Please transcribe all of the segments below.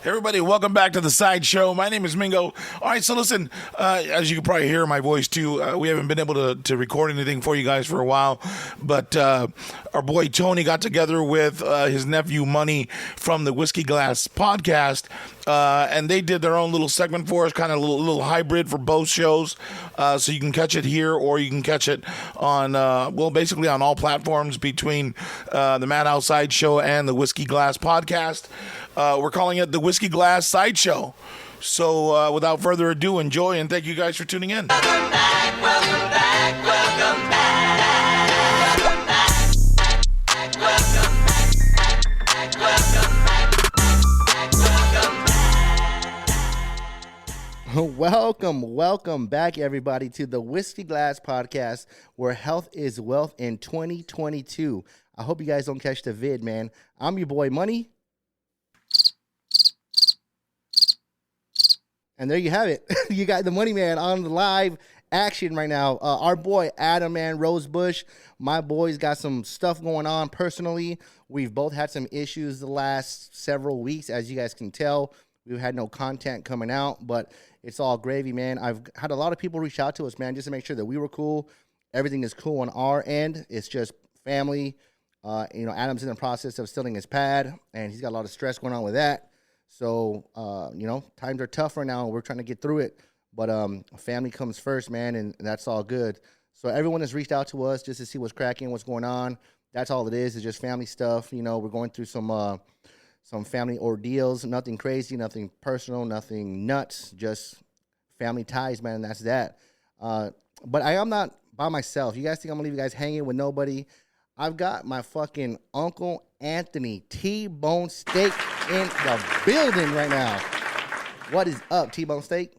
Hey everybody, welcome back to the Sideshow. My name is Mingo. All right, so listen, as you can probably hear my voice too, we haven't been able to record anything for you guys for a while, but our boy Tony got together with his nephew Money from the Whiskey Glass podcast, and they did their own little segment for us, kind of a little hybrid for both shows, so you can catch it here or you can catch it on, basically on all platforms between the Madhouse Sideshow and the Whiskey Glass podcast. We're calling it the Whiskey Glass Sideshow. So without further ado, enjoy, and thank you guys for tuning in. Welcome back, welcome back, welcome back. Welcome back, welcome back, welcome back. Welcome back, everybody, to the Whiskey Glass podcast, where health is wealth in 2022. I hope you guys don't catch the vid, man. I'm your boy Money. And there you have it. You got the Money Man on the live action right now. Our boy Adam, man, Rosebush. My boy's got some stuff going on personally. We've both had some issues the last several weeks, as you guys can tell. We've had no content coming out, but it's all gravy, man. I've had a lot of people reach out to us, man, just to make sure that we were cool. Everything is cool on our end. It's just family. Adam's in the process of stealing his pad, and he's got a lot of stress going on with that. So, times are tough right now, and we're trying to get through it. But family comes first, man, and that's all good. So everyone has reached out to us just to see what's cracking, what's going on. That's all it is. It's just family stuff. You know, we're going through some family ordeals. Nothing crazy, nothing personal, nothing nuts. Just family ties, man, and that's that. But I am not by myself. You guys think I'm going to leave you guys hanging with nobody? I've got my fucking Uncle Anthony T-Bone Steak in the building right now. What is up, T-Bone Steak?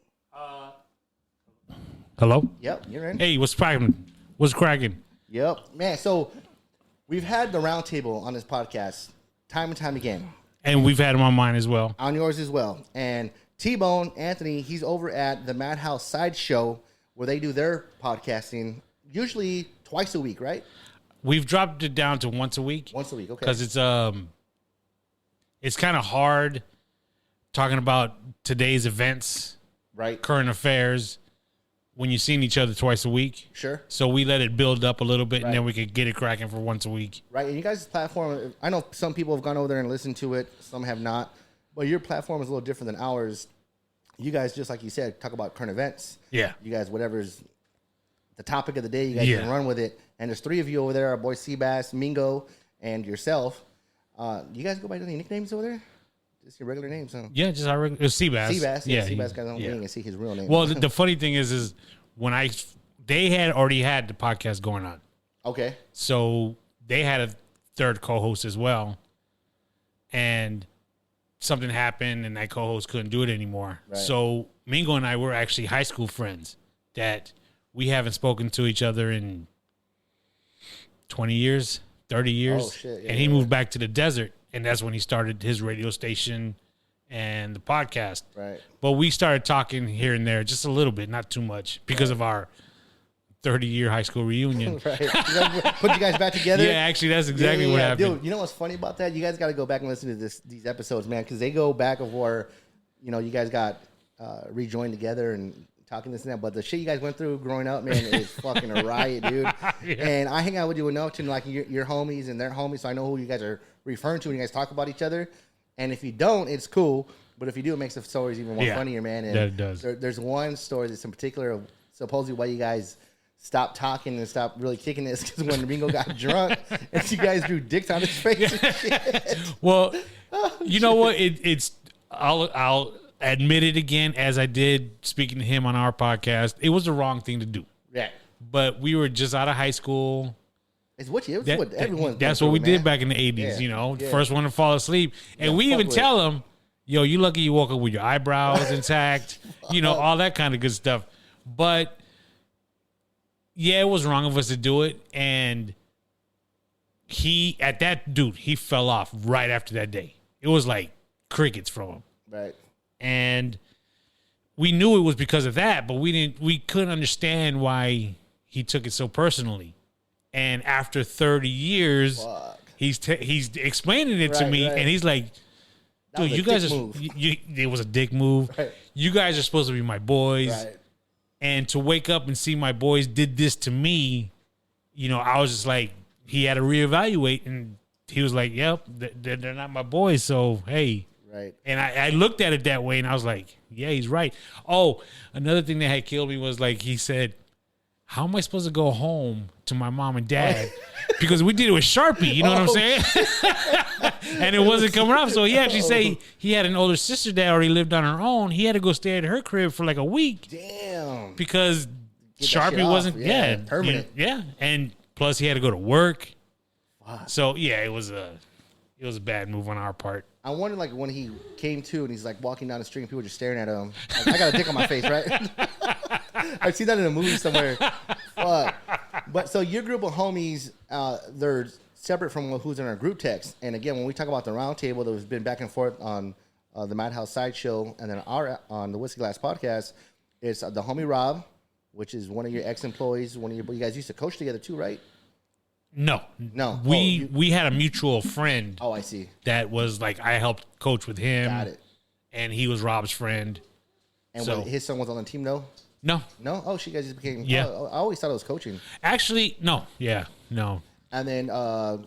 Hello? Yep, you're in. Hey, what's cracking? What's cracking? Yep. Man, so we've had the roundtable on this podcast time and time again. And we've had him on mine as well. On yours as well. And T-Bone, Anthony, he's over at the Madhouse Sideshow where they do their podcasting usually twice a week, right? We've dropped it down to once a week. Once a week, okay. Because it's kind of hard talking about today's events, right? Current affairs, when you're seeing each other twice a week. Sure. So we let it build up a little bit, Right. and then we could get it cracking for once a week. Right, and you guys' platform, I know some people have gone over there and listened to it, some have not, but your platform is a little different than ours. You guys, just like you said, talk about current events. Yeah. You guys, whatever's the topic of the day, you guys can run with it. And there's three of you over there, our boy Seabass, Mingo, and yourself. You guys go by any nicknames over there? Just your regular names, huh? Yeah, just our regular Seabass. Seabass, yeah. he- Seabass got on and see his real name. Well, the funny thing is when they had already had the podcast going on. Okay. So they had a third co-host as well. And something happened and that co-host couldn't do it anymore. Right. So Mingo and I were actually high school friends that we haven't spoken to each other in 20 years, 30 years. Oh, shit. Yeah, and he moved back to the desert. And that's when he started his radio station and the podcast. Right. But we started talking here and there just a little bit, not too much, because of our 30-year high school reunion. Right. Put you guys back together? Yeah, actually, that's exactly what happened. Dude, you know what's funny about that? You guys got to go back and listen to these episodes, man, because they go back of where, you guys got rejoined together and talking this and that. But the shit you guys went through growing up, man, is fucking a riot, dude. Yeah. And I hang out with you enough to like your homies and their homies, so I know who you guys are referring to when you guys talk about each other. And if you don't, it's cool. But if you do, it makes the stories even more funnier, man. And that does. There's one story that's in particular of supposedly why you guys stopped talking and stopped really kicking this because when Ringo got drunk and you guys drew dicks on his face and shit. Well, you know what? I'll admit it again, as I did speaking to him on our podcast. It was the wrong thing to do. Yeah. But we were just out of high school. It's what everyone. That's what we did back in the 80s, Yeah. First one to fall asleep. And we even tell them, yo, you lucky you woke up with your eyebrows intact, all that kind of good stuff. But yeah, it was wrong of us to do it. And he fell off right after that day. It was like crickets from him. Right. And we knew it was because of that, but we couldn't understand why he took it so personally. And after 30 years, he's explaining it to me, and he's like, That was Dude, a you guys dick are move. it was a dick move. Right. You guys are supposed to be my boys. Right. And to wake up and see my boys did this to me, you know, I was just like, he had to reevaluate, and he was like, yep, they're not my boys, so hey. Right. And I looked at it that way, and I was like, yeah, he's right. Oh, another thing that had killed me was, like, he said, how am I supposed to go home to my mom and dad? Because we did it with Sharpie, you know what I'm saying? And it wasn't coming up. So he actually say he had an older sister that already lived on her own. He had to go stay at her crib for like a week. Damn. Because Get that shit Sharpie off. wasn't, Yeah, permanent. Yeah. And plus he had to go to work. Wow. So yeah, it was a bad move on our part. I wonder, like, when he came to and he's like walking down the street and people were just staring at him. Like, I got a dick on my face, right? I've seen that in a movie somewhere. Fuck. But so your group of homies, they're separate from who's in our group text. And again, when we talk about the round table that has been back and forth on the Madhouse Sideshow and then on the Whiskey Glass podcast, it's the homie Rob, which is one of your ex-employees. You guys used to coach together too, right? No. We had a mutual friend. Oh, I see. That was like, I helped coach with him. Got it. And he was Rob's friend. And So- when his son was on the team, no? No. No? Oh, she guys just became... Yeah. Oh, I always thought it was coaching. Actually, no. Yeah. No. And then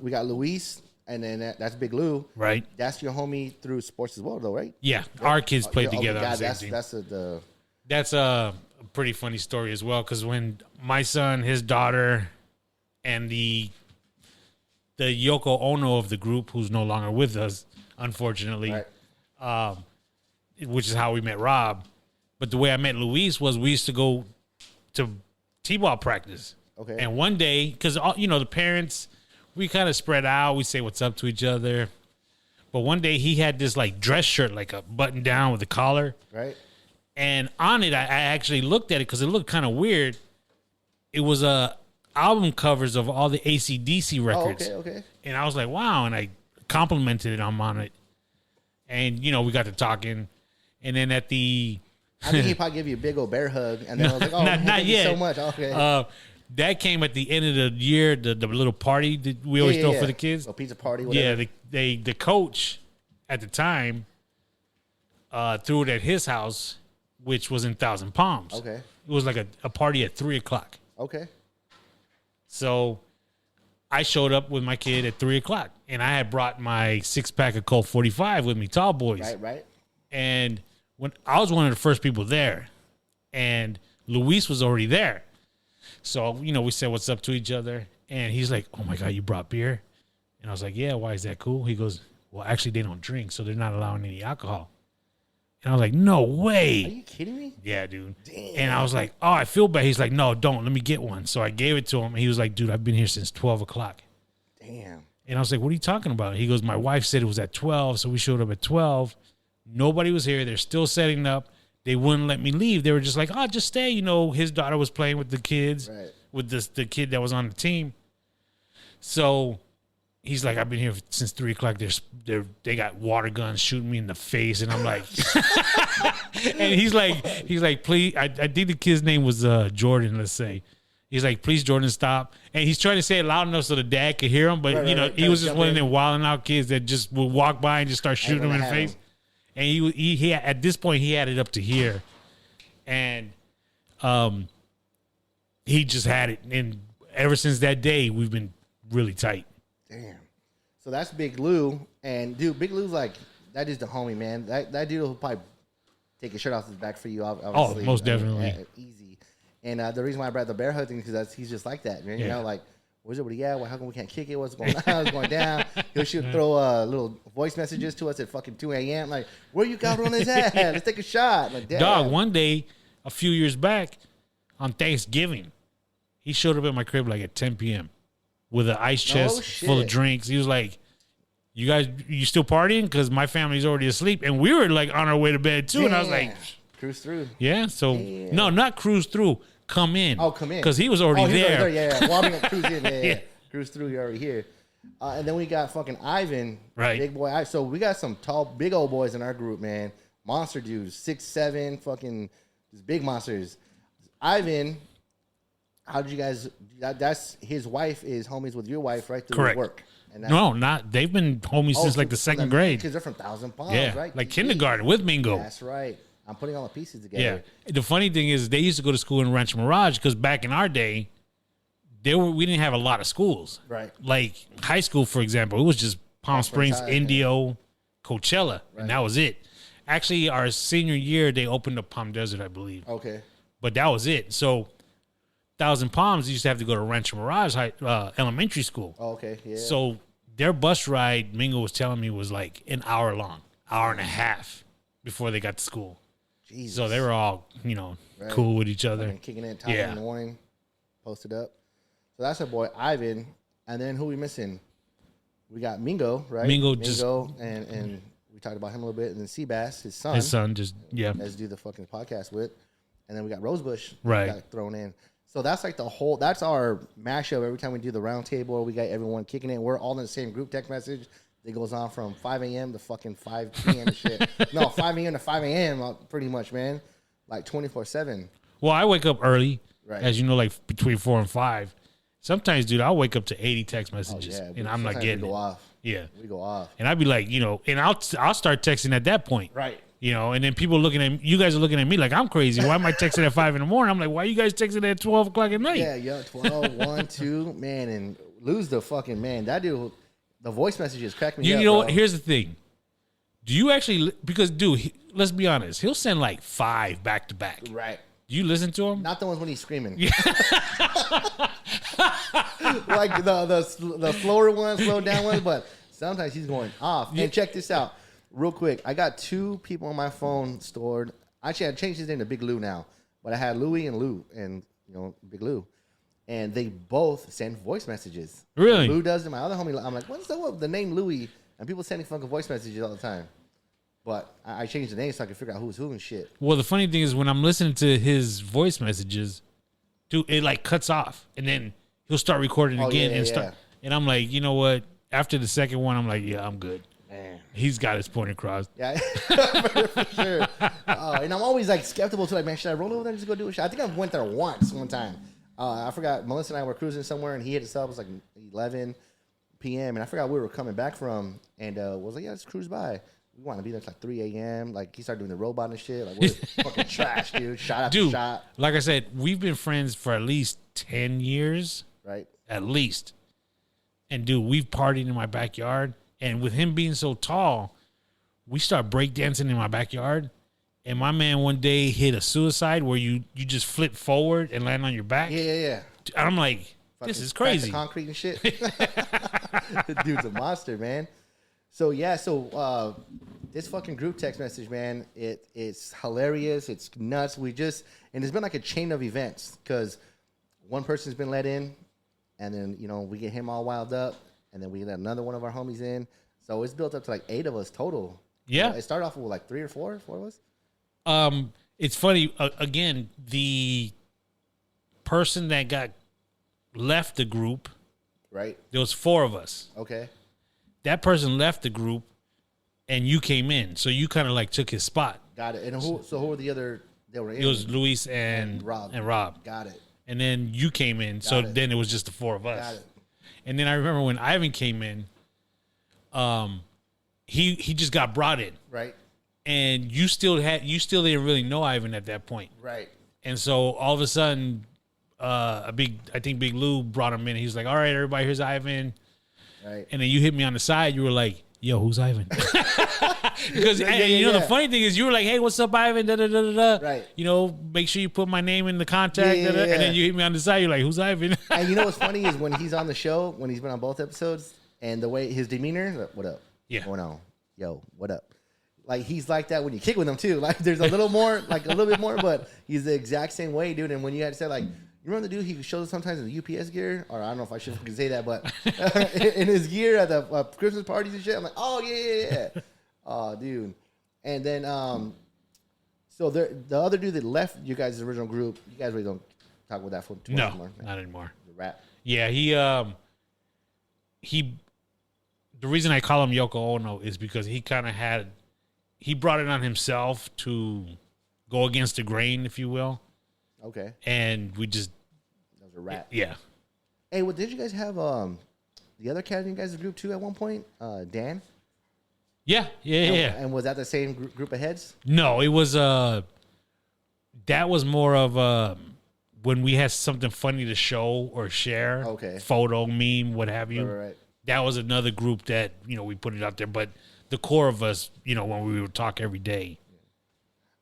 we got Luis, and then that's Big Lou. Right. That's your homie through sports as well, though, right? Yeah. Our kids played Oh, together on God, the same team. that's That's a pretty funny story as well, because when my son, his daughter, and the Yoko Ono of the group, who's no longer with us, unfortunately, right. which is how we met Rob. But the way I met Luis was we used to go to T-ball practice. Okay. And one day, because, you know, the parents, we kind of spread out. We say what's up to each other. But one day he had this, like, dress shirt, like a button down with a collar. Right. And on it, I actually looked at it because it looked kind of weird. It was album covers of all the AC/DC records. Oh, okay. And I was like, wow. And I complimented him on it. And, you know, we got to talking. And then at the... I think he probably gave you a big old bear hug, and then I was like, "Oh, not thank you yet. so much." Okay. That came at the end of the year, the little party that we always throw for the kids. A pizza party, whatever. Yeah, the coach at the time threw it at his house, which was in Thousand Palms. Okay. It was like a party at 3:00. Okay. So I showed up with my kid at 3:00, and I had brought my 6-pack of Colt 45 with me, Tall Boys. Right. And when I was one of the first people there, and Luis was already there. So, you know, we said what's up to each other, and he's like, oh my God, you brought beer? And I was like, yeah, why is that cool? He goes, well, actually they don't drink, so they're not allowing any alcohol. And I was like, no way. Are you kidding me? Yeah, dude. Damn. And I was like, oh, I feel bad. He's like, no, don't. Let me get one. So I gave it to him, and he was like, dude, I've been here since 12:00. Damn. And I was like, what are you talking about? He goes, my wife said it was at 12, so we showed up at 12. Nobody was here. They're still setting up. They wouldn't let me leave. They were just like, oh, just stay. You know, his daughter was playing with the kids, Right. with the kid that was on the team. So he's like, I've been here since 3:00. They got water guns shooting me in the face. And I'm like, and he's like, please. I think the kid's name was Jordan, let's say. He's like, please, Jordan, stop. And he's trying to say it loud enough so the dad could hear him. But, Right, he was just one of them wilding out kids that just would walk by and just start shooting him in the face. And he at this point, he had it up to here. And he just had it. And ever since that day, we've been really tight. Damn. So that's Big Lou, and dude, Big Lou's like that is the homie, man. That dude will probably take his shirt off his back for you. Obviously. Oh, most definitely. Easy. And the reason why I brought the bear hug thing is because he's just like that, man. You know, like, where's everybody at? Well, how come we can't kick it? What's going on? What's going down? He'll throw little voice messages to us at fucking 2 a.m. Like, where you got on his head? Let's take a shot. Like, damn. Dog, one day, a few years back, on Thanksgiving, he showed up at my crib like at 10 p.m. with an ice chest full of drinks. He was like, you still partying? Because my family's already asleep. And we were like on our way to bed too. Damn. And I was like, cruise through. yeah. So, no, not cruise through. Come in. Oh, come in. Because he was already there. Yeah. Well, I mean, cruise in. Yeah. Cruise through. You're already here. And then we got fucking Ivan. Right. Big boy. So we got some tall, big old boys in our group, man. Monster dudes. 6'7", fucking, just big monsters. Ivan how did you guys? That's his wife is homies with your wife, right? Through Correct. Work. And No, not. They've been homies since like the second grade. Kids are from Thousand Palms, Yeah, right? like kindergarten with Mingo. That's right. I'm putting all the pieces Yeah. together. The funny thing is, they used to go to school in Rancho Mirage because back in our day, we didn't have a lot of schools. Right. Like high school, for example, it was just Palm Springs, High, Indio, Coachella, and that was it. Actually, our senior year, they opened up Palm Desert, I believe. Okay. But that was it. So, Thousand Palms used to have to go to Rancho Mirage elementary school. Oh, okay. Yeah. So their bus ride, Mingo was telling me, was like an hour long, hour and a half before they got to school. Jesus. So they were all, cool with each other. And kicking in, talking in the morning, posted up. So that's our boy Ivan. And then who we missing? We got Mingo, right? Mingo and we talked about him a little bit. And then Seabass, his son. His son just, Let's do the fucking podcast with. And then we got Rosebush. Right. Got thrown in. So that's like that's our mashup. Every time we do the round table, we got everyone kicking in. We're all in the same group text message. It goes on from 5 a.m. to fucking 5 p.m. and shit. No, 5 a.m. to 5 a.m. pretty much, man. Like 24/7. Well, I wake up early, Right. as you know, like between 4 and 5. Sometimes, dude, I'll wake up to 80 text messages, and I'm not Sometimes getting we go it. off. Yeah. We go off. And I'd be like, and I'll start texting at that point. Right. And then people you guys are looking at me like I'm crazy. Why am I texting at 5 in the morning? I'm like, why are you guys texting at 12 o'clock at night? Yeah, 12, 1, 2, man, and lose the fucking man. That dude, the voice messages crack me up. You know bro. what? Here's the thing. Do you actually, because, dude, let's be honest. He'll send like 5 back to back. Right. Do you listen to him? Not the ones when he's screaming. Like the slower ones, slow down ones, but sometimes he's going off. And check this out. Real quick, I got 2 people on my phone stored. Actually, I changed his name to Big Lou now, but I had Louie and Lou, and Big Lou, and they both send voice messages. Really? Lou does, and my other homie, I'm like, what's the name Louie? And people sending fucking voice messages all the time. But I changed the name so I could figure out who's who and shit. Well, the funny thing is when I'm listening to his voice messages, dude, it like cuts off, and then he'll start recording again and I'm like, you know what? After the second one, I'm like, yeah, I'm good. Man. He's got his point across. Yeah, for sure. And I'm always like skeptical to like, man, should I roll over there and just go do a shot? I think I went there one time. I forgot. Melissa and I were cruising somewhere, and he hit us up. It was like 11 p.m. and I forgot where we were coming back from, and was like, yeah, let's cruise by. We want to be there till like 3 a.m. Like he started doing the robot and shit. Like we're fucking trash, dude. Shot after shot. Like I said, we've been friends for at least 10 years. Right. At least. And dude, we've partied in my backyard. And with him being so tall, we start breakdancing in my backyard. And my man one day hit a suicide where you just flip forward and land on your back. Yeah. And I'm like, this is crazy. Concrete and shit. Dude's a monster, man. So yeah, this fucking group text message, man, it's hilarious. It's nuts. And it's been like a chain of events because one person's been let in, and then we get him all wild up, and then we let another one of our homies in. So it's built up to like 8 of us total. Yeah. It started off with like 3 or 4 of us. It's funny. Again, the person that got left the group, right? There was 4 of us. Okay. That person left the group, and you came in, so you kind of like took his spot. Got it. And who were the other? They were in. It was Luis and Rob. Got it. And then you came in, then it was just the 4 of us. Got it. And then I remember when Ivan came in, he just got brought in, right? And you still didn't really know Ivan at that point, right? And so all of a sudden, Big Lou brought him in. He was like, "All right, everybody, here's Ivan." Right. And then you hit me on the side. You were like, "Yo, who's Ivan?" Because the funny thing is, you were like, "Hey, what's up, Ivan?" Da, da, da, da, da. Right. Make sure you put my name in the contact. And then you hit me on the side. You're like, "Who's Ivan?" And you know what's funny is when he's on the show, when he's been on both episodes, and the way his demeanor, like, what up? Yeah. Going on? Yo, what up? Like he's like that when you kick with him too. Like there's a little more, like a little bit more, but he's the exact same way, dude. And when you had to say like, you remember the dude he shows sometimes in the UPS gear, or I don't know if I should say that, but in his gear at the Christmas parties and shit. I'm like, oh yeah. Oh, dude. And then so the other dude that left you guys' original group, you guys really don't talk about that for too much anymore. No, not anymore. The rap. Yeah, he. The reason I call him Yoko Ono is because he brought it on himself to go against the grain, if you will. Okay. And we just a wrap. Yeah. Hey, well, did you guys have the other cat in you guys' group too at one point? Dan? Yeah. And was that the same group of heads? No, it was that was more of when we had something funny to show or share. Okay. Photo, meme, what have you. Right. That was another group that, we put it out there. But the core of us, when we would talk every day.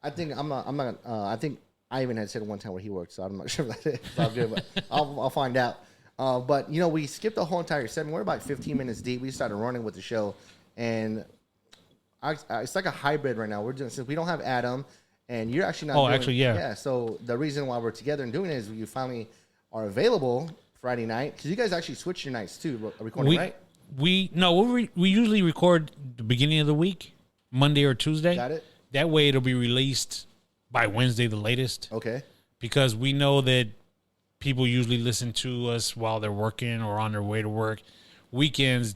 I think I think I even had said one time where he worked, so I'm not sure if that's all good, but I'll find out. But we skipped the whole entire segment. We're about 15 minutes deep. We started running with the show, and it's like a hybrid right now. We're doing, since we don't have Adam, and you're actually not. Yeah. So the reason why we're together and doing it is you finally are available Friday night, because you guys actually switch your nights too, recording, right? We usually record the beginning of the week, Monday or Tuesday. Got it. That way it'll be released by Wednesday the latest. Okay. Because we know that people usually listen to us while they're working or on their way to work. Weekends,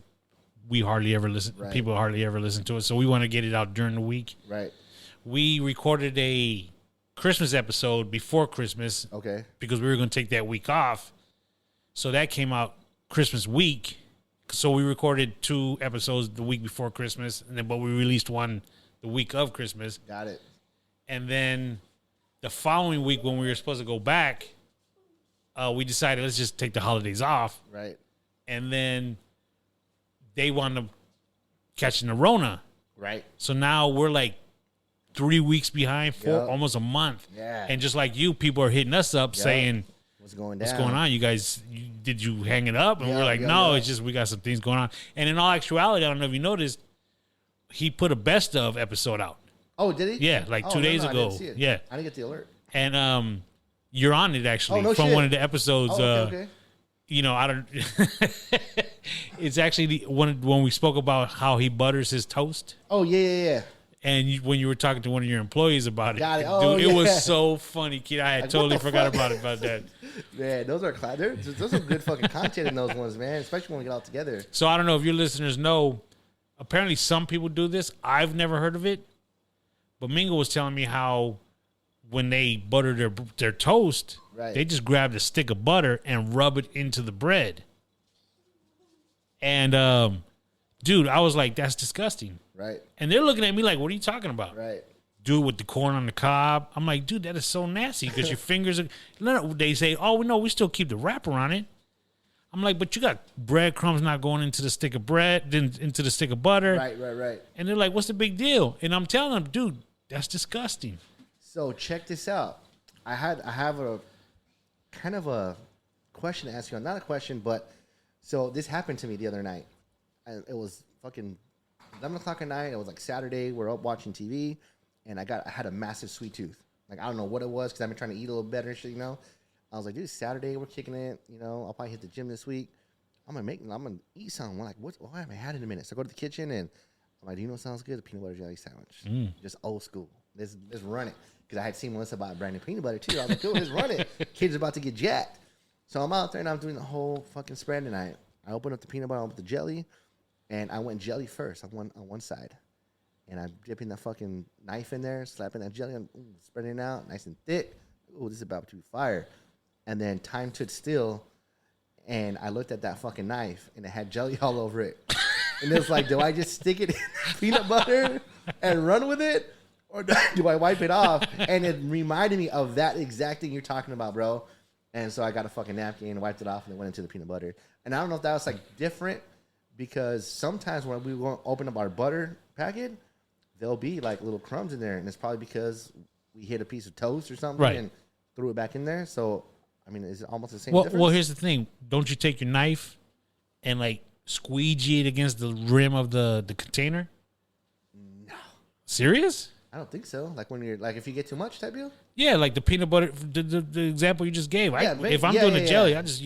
we hardly ever listen. Right. People hardly ever listen to us, so we want to get it out during the week. Right. We recorded a Christmas episode before Christmas. Okay. Because we were going to take that week off. So that came out Christmas week. So we recorded 2 episodes the week before Christmas, but we released one the week of Christmas. Got it. And then the following week when we were supposed to go back, we decided let's just take the holidays off. Right. And then they wound up catching the Rona. Right. So now we're like 3 weeks behind, almost a month. Yeah. And just like you, people are hitting us up saying, what's going down? What's going on? You guys, did you hang it up? And we're like, no, it's just we got some things going on. And in all actuality, I don't know if you noticed, he put a best of episode out. Oh, did he? Yeah, like 2 days ago. I didn't see it. Yeah. I didn't get the alert. And you're on it actually from shit. one of the episodes. Okay. I don't. It's actually when we spoke about how he butters his toast. Oh yeah. And when you were talking to one of your employees about it, Got it. Oh, dude, it was so funny, kid. I had totally forgot fuck? about that. Yeah, those are there's some good fucking content in those ones, man. Especially when we get all together. So I don't know if your listeners know. Apparently, some people do this. I've never heard of it, but Mingo was telling me how when they butter their toast, right, they just grab a stick of butter and rub it into the bread. And dude, I was like, that's disgusting. Right. And they're looking at me like, what are you talking about? Right. Do it with the corn on the cob. I'm like, dude, that is so nasty because your fingers are. No, they say, oh, no, we still keep the wrapper on it. I'm like, but you got breadcrumbs not going into the stick of bread, then into the stick of butter. Right. And they're like, what's the big deal? And I'm telling them, dude, that's disgusting. So check this out. I have a kind of a question to ask you. Not a question, but so this happened to me the other night. It was fucking 11 o'clock at night. It was like Saturday. We're up watching TV, and I had a massive sweet tooth. Like, I don't know what it was because I've been trying to eat a little better and shit, you know. I was like, dude, it's Saturday. We're kicking it. You know, I'll probably hit the gym this week. I'm gonna eat something. I'm like, what haven't I had in a minute? So I go to the kitchen and I'm like, do you know what sounds good? The peanut butter jelly sandwich. Just old school. Let's run it. Because I had seen Melissa buy brand new peanut butter too. I was like, dude, let's run it. Kid's about to get jacked. So I'm out there and I'm doing the whole fucking spread tonight. I open up the peanut butter, I open up the jelly, and I went jelly first on one side. And I'm dipping the fucking knife in there, slapping that jelly, and spreading it out, nice and thick. Ooh, this is about to be fire. And then time stood still, and I looked at that fucking knife, and it had jelly all over it. And it was like, do I just stick it in peanut butter and run with it? Or do I wipe it off? And it reminded me of that exact thing you're talking about, bro. And so I got a fucking napkin, wiped it off, and it went into the peanut butter. And I don't know if that was like different, because sometimes when we go open up our butter packet, there'll be like little crumbs in there. And it's probably because we hit a piece of toast or something and threw it back in there. So, I mean, is it almost the same difference? Well, here's the thing. Don't you take your knife and like squeegee it against the rim of the container? No. Serious? I don't think so. Like when you're like, if you get too much type deal? Yeah, like the peanut butter, the example you just gave. If I'm doing a jelly, I just,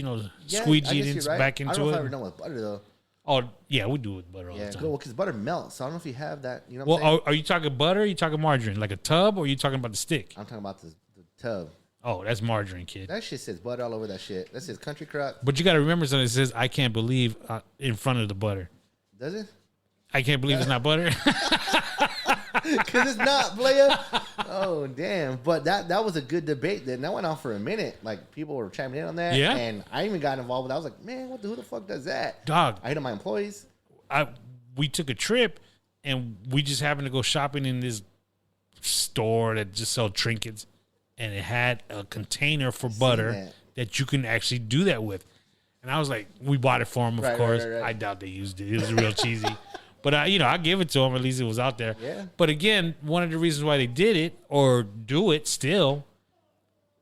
squeegee it back into it. I don't know if I've ever done with butter though. Oh, yeah, we do it with butter all the time. Well, because butter melts. So I don't know if you have that. You know what I'm saying? Are you talking butter or are you talking margarine? Like a tub or are you talking about the stick? I'm talking about the tub. Oh, that's margarine, kid. That shit says butter all over that shit. That says country crock. But you got to remember something that says, I can't believe in front of the butter. Does it? I can't believe it's not butter. Because it's not, player. Oh, damn. But that was a good debate. Then that went on for a minute. Like, people were chiming in on that. Yeah. And I even got involved with it. I was like, man, who the fuck does that? Dog. I hated my employees. We took a trip, and we just happened to go shopping in this store that just sold trinkets, and it had a container for butter that you can actually do that with. And I was like, we bought it for him, of course. Right. I doubt they used it. It was real cheesy. But, I give it to them. At least it was out there. Yeah. But again, one of the reasons why they did it or do it still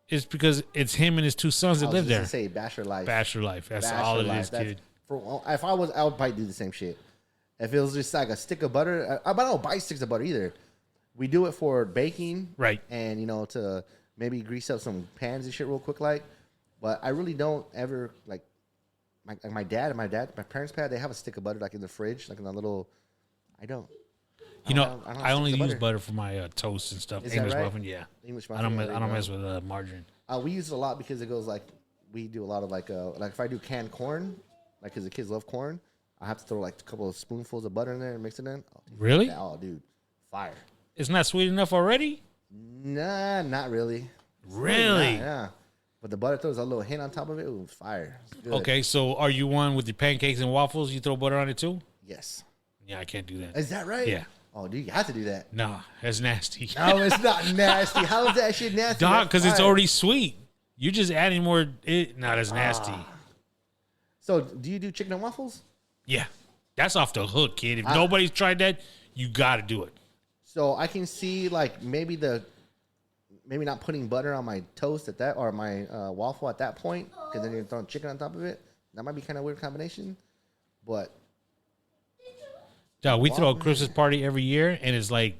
is because it's him and his two sons that live there. Say bachelor life. Bachelor life. That's all it is, kid. If I would probably do the same shit. If it was just like a stick of butter. I don't buy sticks of butter either. We do it for baking. Right. And, to maybe grease up some pans and shit real quick like. But I really don't ever, like, my parents' pad, they have a stick of butter like in the fridge, like in a little. I don't. I only use butter for my toast and stuff. English muffin, yeah. English muffin. I don't mess with margarine. We use it a lot because it goes like we do a lot of like if I do canned corn, like because the kids love corn, I have to throw like a couple of spoonfuls of butter in there and mix it in. Oh, dude, really? Oh, dude, fire! It's not sweet enough already? Nah, not really. Really? Yeah. But the butter throws a little hint on top of it. Ooh, fire. Okay, so are you one with your pancakes and waffles? You throw butter on it too? Yes. Yeah, I can't do that. Is that right? Yeah. Oh, dude, you have to do that. Nah, that's nasty. No, it's not nasty. How is that shit nasty? Dog, because it's already sweet. You're just adding more. That's nasty. So, do you do chicken and waffles? Yeah. That's off the hook, kid. If nobody's tried that, you got to do it. So, I can see, like, maybe not putting butter on my toast at that, or my waffle at that point, because then you're throwing chicken on top of it. That might be kind of a weird combination, but. Dog, we throw a Christmas party every year, and it's like,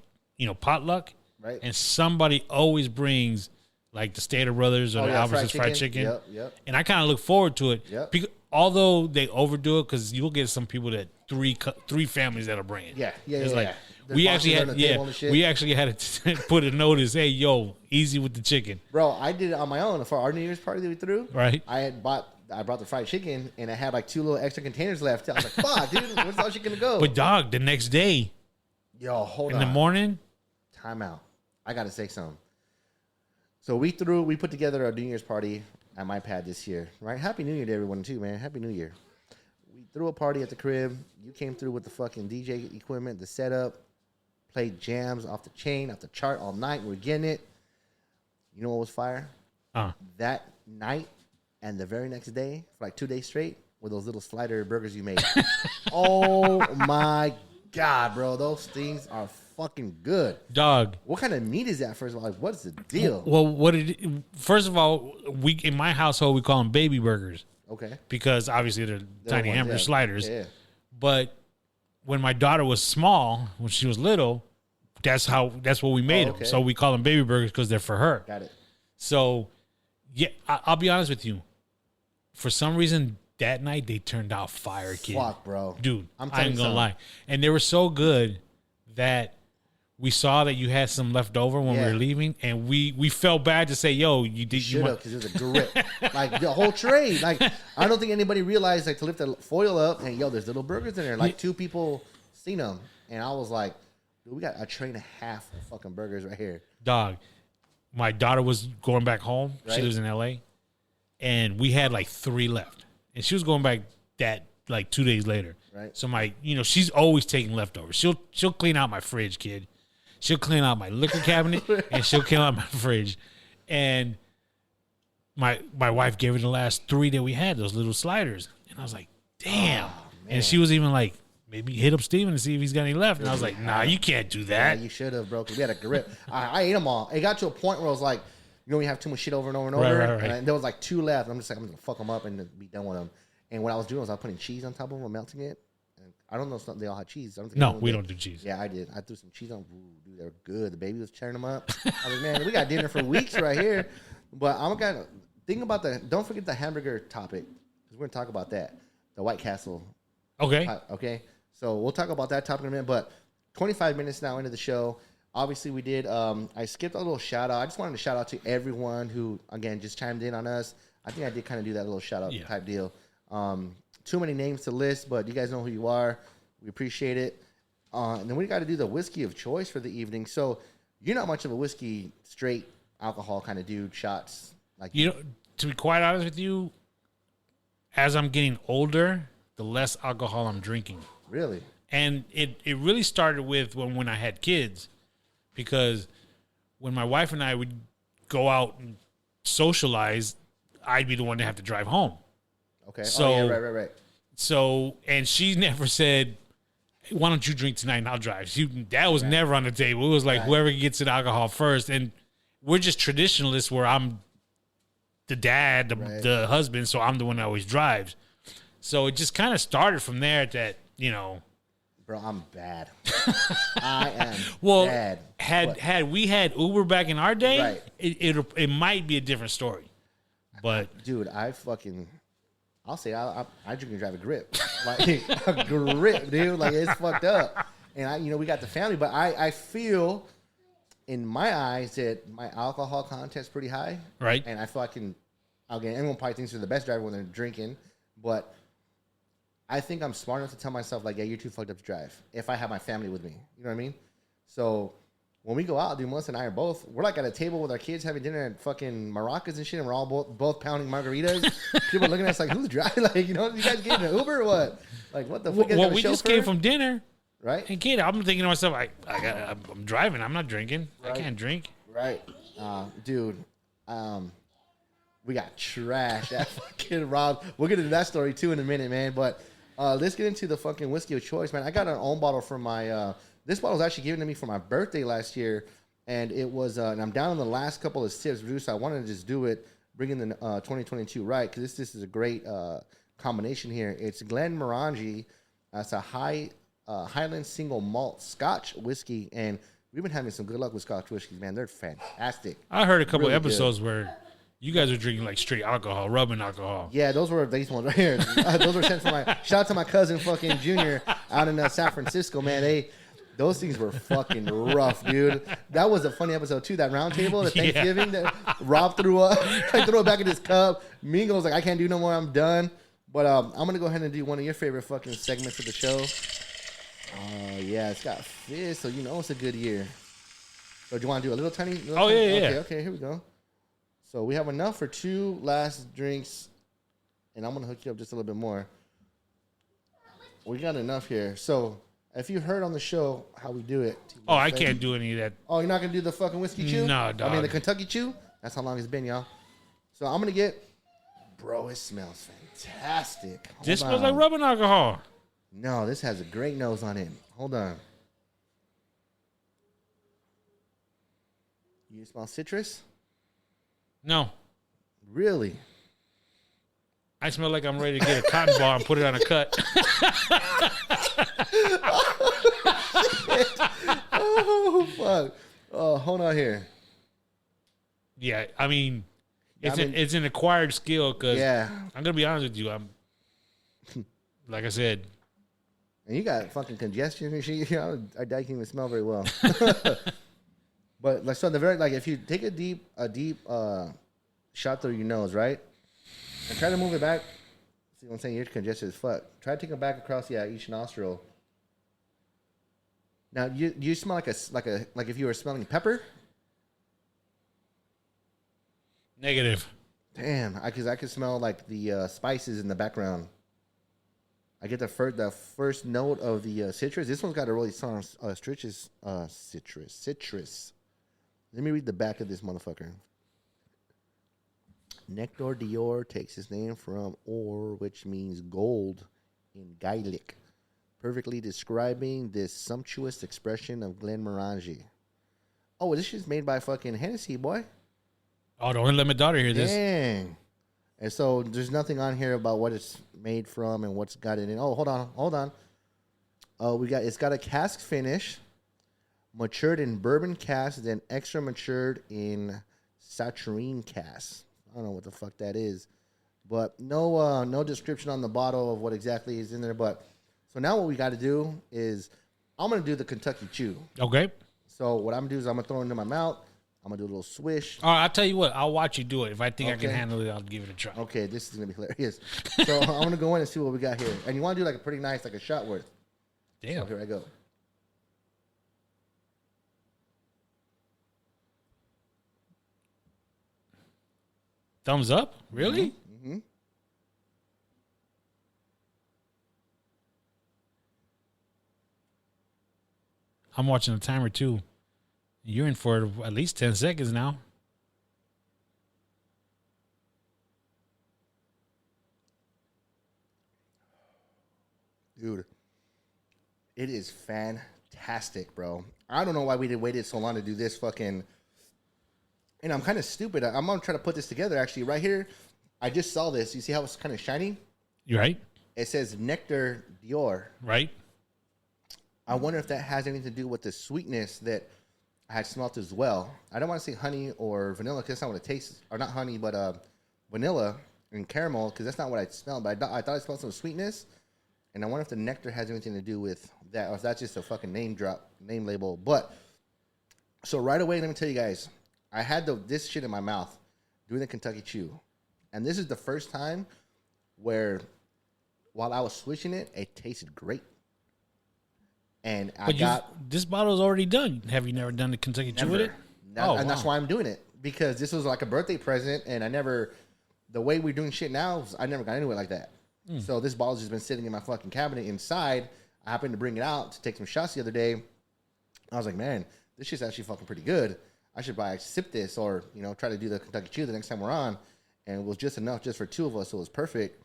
potluck. Right. And somebody always brings, like, the Stater Brothers or the Albertsons fried chicken. Yep. And I kind of look forward to it. Yep. Because, although they overdo it, because you'll get some people that three families that'll bring it. Yeah. It's like, we actually had to put a notice, hey, yo, easy with the chicken. Bro, I did it on my own for our New Year's party that we threw. Right. I brought the fried chicken, and I had like 2 little extra containers left. I was like, fuck, dude, where's all shit gonna go? But dog, the next day, yo, hold on. in the morning, time out. I gotta say something. So we put together a New Year's party at my pad this year, right? Happy New Year to everyone too, man. Happy New Year. We threw a party at the crib. You came through with the fucking DJ equipment, the setup, played jams off the chain, off the chart all night. We're getting it. You know what was fire? That night and the very next day, for like 2 days straight, were those little slider burgers you made. Oh my God, bro. Those things are fucking good. dog. What kind of meat is that, first of all? Like, what's the deal? Well, first of all, in my household, we call them baby burgers. Okay. Because obviously they're tiny hamburger sliders. Yeah. But when my daughter was small, when she was little, that's what we made them. So we call them baby burgers because they're for her. Got it. So, yeah, I'll be honest with you. For some reason, that night they turned out fire, kid. Fuck, bro. Dude, I ain't gonna lie. And they were so good that we saw that you had some left over when we were leaving, and we felt bad to say, yo, you did. Should have, because it was a grip. Like, the whole tray. Like, I don't think anybody realized, like, to lift the foil up, and, yo, there's little burgers in there. Like, 2 people seen them. And I was like, dude, we got a tray and a half of fucking burgers right here. Dog, my daughter was going back home. Right. She lives in L.A., and we had, like, 3 left. And she was going back like 2 days later. Right. So she's always taking leftovers. She'll clean out my fridge, kid. She'll clean out my liquor cabinet, and she'll clean out my fridge. And my wife gave her the last 3 that we had, those little sliders. And I was like, damn. Oh, and she was even like, maybe hit up Steven and see if he's got any left. And I was like, nah, you can't do that. Yeah, you should have, bro, because we had a grip. I ate them all. It got to a point where I was like, we have too much shit over and over and over. Right. And there was like 2 left. I'm just like, I'm going to fuck them up and be done with them. And what I was doing was I was putting cheese on top of them, melting it. And I don't know if they all had cheese. I don't think we don't do cheese. Yeah, I did. I threw some cheese on. Ooh, dude, they were good. The baby was tearing them up. I was like, man, we got dinner for weeks right here. But I'm going to think about don't forget the hamburger topic, because we're going to talk about that. The White Castle. Okay. Okay. So we'll talk about that topic in a minute. But 25 minutes now into the show. Obviously, we did. I skipped a little shout out. I just wanted to shout out to everyone who, again, just chimed in on us. I think I did kind of do that little shout out type deal. Too many names to list, but you guys know who you are. We appreciate it. And then we got to do the whiskey of choice for the evening. So you're not much of a whiskey straight alcohol kind of dude. Shots like You know, to be quite honest with you, as I'm getting older, the less alcohol I'm drinking. really. And it really started with when I had kids, because when my wife and I would go out and socialize, I'd be the one to have to drive home. Okay. So- right. So, and she never said, why don't you drink tonight and I'll drive? That was never on the table. It was like whoever gets the alcohol first. And we're just traditionalists where I'm the dad, the husband, so I'm the one that always drives. So it just kind of started from there that, you know. Bro, I'm bad. I am bad. Had we had Uber back in our day, Right. it might be a different story. But Dude, I'll say I drink and drive a grip. Like a grip, dude. Like it's fucked up. And we got the family, but I feel in my eyes that my alcohol content's pretty high. Right. And I feel everyone probably thinks they're the best driver when they're drinking, but I think I'm smart enough to tell myself, like, yeah, you're too fucked up to drive if I have my family with me. You know what I mean? So when we go out, dude, Melissa and I we're like at a table with our kids having dinner at fucking Maracas and shit, and we're all both pounding margaritas. People are looking at us like, who's driving? Like, you guys getting an Uber or what? Like, what the fuck? well, we just came from dinner. Right? And kid, I'm thinking to myself, I'm driving. I'm not drinking. Right. I can't drink. Right. Dude, we got trash at fucking Rob. We'll get into that story too in a minute, man. But let's get into the fucking whiskey of choice, man. I got an own bottle from my. This bottle was actually given to me for my birthday last year, and it was. And I'm down on the last couple of sips, Bruce. I wanted to just do it, bring in the 2022 right, because this is a great combination here. It's Glenmorangie. It's a Highland single malt Scotch whiskey, and we've been having some good luck with Scotch whiskeys, man. They're fantastic. I heard a couple Really episodes where you guys were drinking like straight alcohol, rubbing alcohol. Yeah, those were these ones right here. Those were sent from shout out to my cousin fucking Junior out in San Francisco, man. Those things were fucking rough, dude. That was a funny episode too. That round table at Thanksgiving that Rob threw up. I threw it back in his cup. Mingo was like, I can't do no more. I'm done. But I'm gonna go ahead and do one of your favorite fucking segments of the show. Yeah, it's got fizz, so it's a good year. So do you want to do a little tiny? Yeah. Okay, here we go. So we have enough for 2 last drinks, and I'm gonna hook you up just a little bit more. We got enough here. So if you heard on the show how we do it. Oh, I can't do any of that. Oh, you're not gonna do the fucking whiskey chew? No, dog. I mean the Kentucky chew. That's how long it's been, y'all. So I'm gonna get. Bro, it smells fantastic. This smells like rubbing alcohol. No, this has a great nose on it. Hold on. You smell citrus? No. Really? I smell like I'm ready to get a cotton ball and put it on a cut. Oh, fuck. Oh, hold on here. Yeah, I mean, it's an acquired skill because I'm going to be honest with you. I'm, like I said. And you got fucking congestion and shit. I can't even smell very well. But like, so the very, like, if you take a deep shot through your nose, right? And try to move it back. See what I'm saying? You're congested as fuck. Try to take it back across, each nostril. Now, you smell like if you were smelling pepper? Negative. Damn, because I could smell like the spices in the background. I get the first note of the citrus. This one's got a really strong citrus. Let me read the back of this motherfucker. Nectar d'Or takes its name from or, which means gold in Gaelic, perfectly describing this sumptuous expression of Glenmorangie. Oh, this shit's made by fucking Hennessy, boy. Oh, don't let my daughter hear this. Dang. And so there's nothing on here about what it's made from and what's got it in. Oh, hold on. It's got a cask finish, matured in bourbon cask, then extra matured in Saturine cask. I don't know what the fuck that is, but no description on the bottle of what exactly is in there. But so now what we got to do is I'm gonna do the Kentucky Chew. Okay. So what I'm gonna do is I'm gonna throw it into my mouth. I'm gonna do a little swish. All right, I'll tell you what. I'll watch you do it. If I think I can handle it, I'll give it a try. Okay, this is gonna be hilarious. So I'm gonna go in and see what we got here. And you want to do like a pretty nice, like a shot worth. Damn. So here I go. Thumbs up? Really? Mm-hmm. I'm watching the timer too. You're in for at least 10 seconds now. Dude, it is fantastic, bro. I don't know why we waited so long to do this fucking. And I'm kind of stupid. I'm gonna try to put this together. Actually, right here, I just saw this. You see how it's kind of shiny? You right? It says Nectar Dior. Right? I wonder if that has anything to do with the sweetness that I had smelt as well. I don't want to say honey or vanilla because that's not what it tastes. Or not honey, but vanilla and caramel because that's not what I smelled. But I thought I smelled some sweetness. And I wonder if the nectar has anything to do with that, or if that's just a fucking name label. But so right away, let me tell you guys, I had this shit in my mouth doing the Kentucky Chew, and this is the first time where, while I was switching it, it tasted great. And this bottle is already done. Have you never done the Kentucky Chew with it? And that's why I'm doing it, because this was like a birthday present, and the way we're doing shit now, I never got into it like that. So this bottle's just been sitting in my fucking cabinet inside. I happened to bring it out to take some shots the other day. I was like, man, this shit's actually fucking pretty good. I should sip this or, try to do the Kentucky Chew the next time we're on. And it was just enough just for two of us, so it was perfect.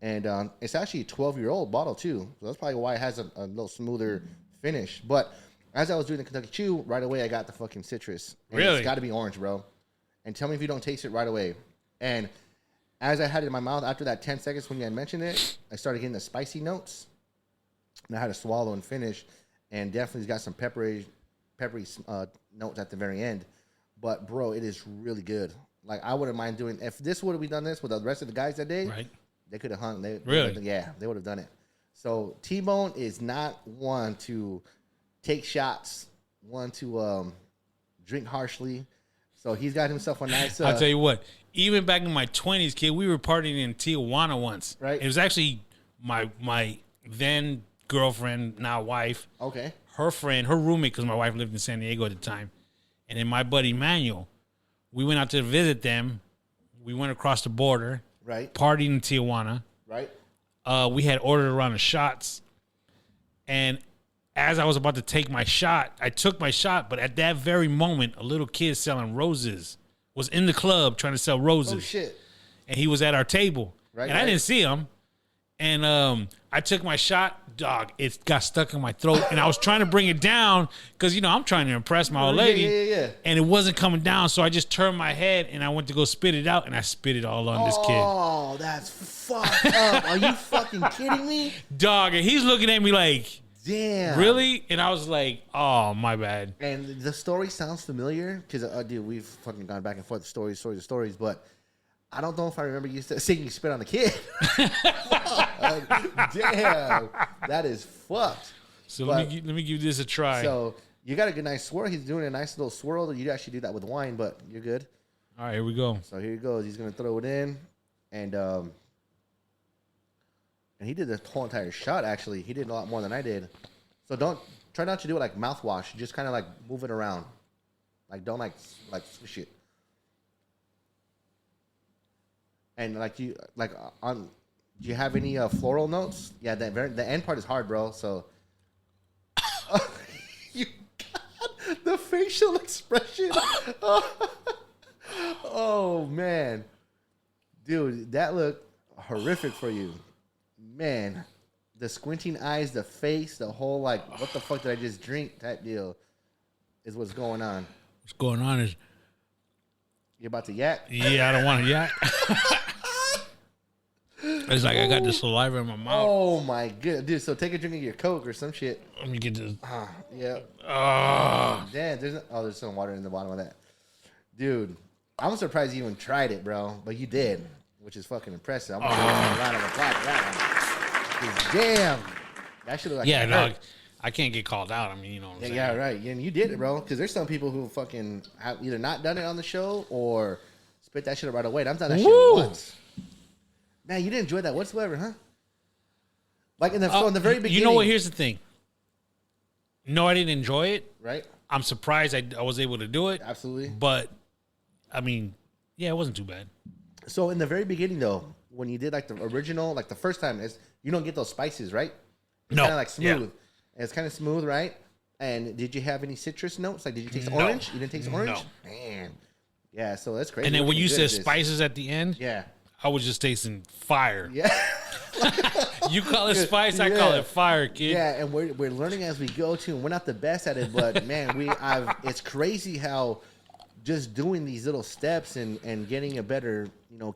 And it's actually a 12-year-old bottle, too. So that's probably why it has a little smoother finish. But as I was doing the Kentucky Chew, right away I got the fucking citrus. And really? It's got to be orange, bro. And tell me if you don't taste it right away. And as I had it in my mouth, after that 10 seconds when you had mentioned it, I started getting the spicy notes. And I had to swallow and finish. And definitely got some peppery notes at the very end. But, bro, it is really good. Like, I wouldn't mind doing... If this would have we done this with the rest of the guys that day, right, they could have hung. Really? Yeah, they would have done it. So, T-Bone is not one to take shots, one to drink harshly. So, he's got himself a nice... I'll tell you what. Even back in my 20s, kid, we were partying in Tijuana once. Right. It was actually my then girlfriend, now wife. Okay. Her friend, her roommate, because my wife lived in San Diego at the time. And then my buddy Manuel, we went out to visit them. We went across the border. Right. Partied in Tijuana. Right. We had ordered a round of shots. And as I was about to take my shot, I took my shot. But at that very moment, a little kid selling roses was in the club trying to sell roses. Oh, shit. And he was at our table. Right. And I didn't see him. And I took my shot. Dog, it got stuck in my throat. And I was trying to bring it down because, I'm trying to impress my old lady. Yeah. And it wasn't coming down. So I just turned my head and I went to go spit it out. And I spit it all on this kid. Oh, that's fucked up. Are you fucking kidding me? Dog, and he's looking at me like, damn. really? And I was like, oh, my bad. And the story sounds familiar because, dude, we've fucking gone back and forth, stories, but I don't know if I remember you saying you spit on the kid. Damn, that is fucked. So let me give this a try. So you got a good nice swirl. He's doing a nice little swirl. You actually do that with wine, but you're good. All right, here we go. So here he goes. He's gonna throw it in, and he did the whole entire shot. Actually, he did a lot more than I did. So try not to do it like mouthwash. Just kind of like move it around. Like don't like swish it. And do you have any floral notes? Yeah, the end part is hard, bro. So you got the facial expression. Oh man, dude, that looked horrific for you, man. The squinting eyes, the face, the whole what the fuck did I just drink? Type deal is what's going on. What's going on is you about to yak? Yeah, I don't want to yak. It's like I got the saliva in my mouth. Oh my god, dude! So take a drink of your Coke or some shit. Let me get this. Yeah. Damn, there's some water in the bottom of that, dude. I'm surprised you even tried it, bro, but you did, which is fucking impressive. I'm gonna give you a round of applause for that one. 'Cause damn, that should look like dog. I can't get called out. I mean, you know what I'm saying? Yeah, right. And you did it, bro. Because there's some people who fucking have either not done it on the show or spit that shit right away. And I've done that shit once. Man, you didn't enjoy that whatsoever, huh? Like in the very beginning. You know what? Here's the thing. No, I didn't enjoy it. Right. I'm surprised I was able to do it. Absolutely. But, I mean, yeah, it wasn't too bad. So in the very beginning, though, when you did like the original, like the first time, you don't get those spices, right? It's No. kind of like smooth. Yeah. It's kind of smooth, right? And did you have any citrus notes? Like, did you taste orange? You didn't taste orange? No. Man. Yeah, so that's crazy. And then We're when you getting good said at this. spices at the end, Yeah. I was just tasting fire. Yeah. You call it spice, I call Yeah. it fire, kid. Yeah, and we're learning as we go too. And we're not the best at it, but man, it's crazy how just doing these little steps and getting a better,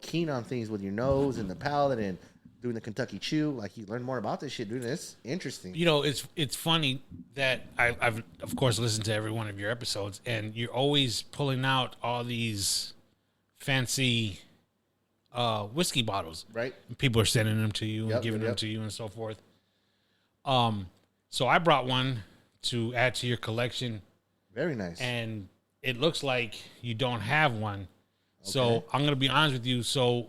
keen on things with your nose and the palate and doing the Kentucky Chew, like you learn more about this shit, dude. It's interesting. It's funny that I've of course listened to every one of your episodes, and you're always pulling out all these fancy whiskey bottles, Right. And people are sending them to you and giving them to you and so forth. So I brought one to add to your collection, Very nice. and it looks like you don't have one. So Okay. I'm gonna be honest with you. So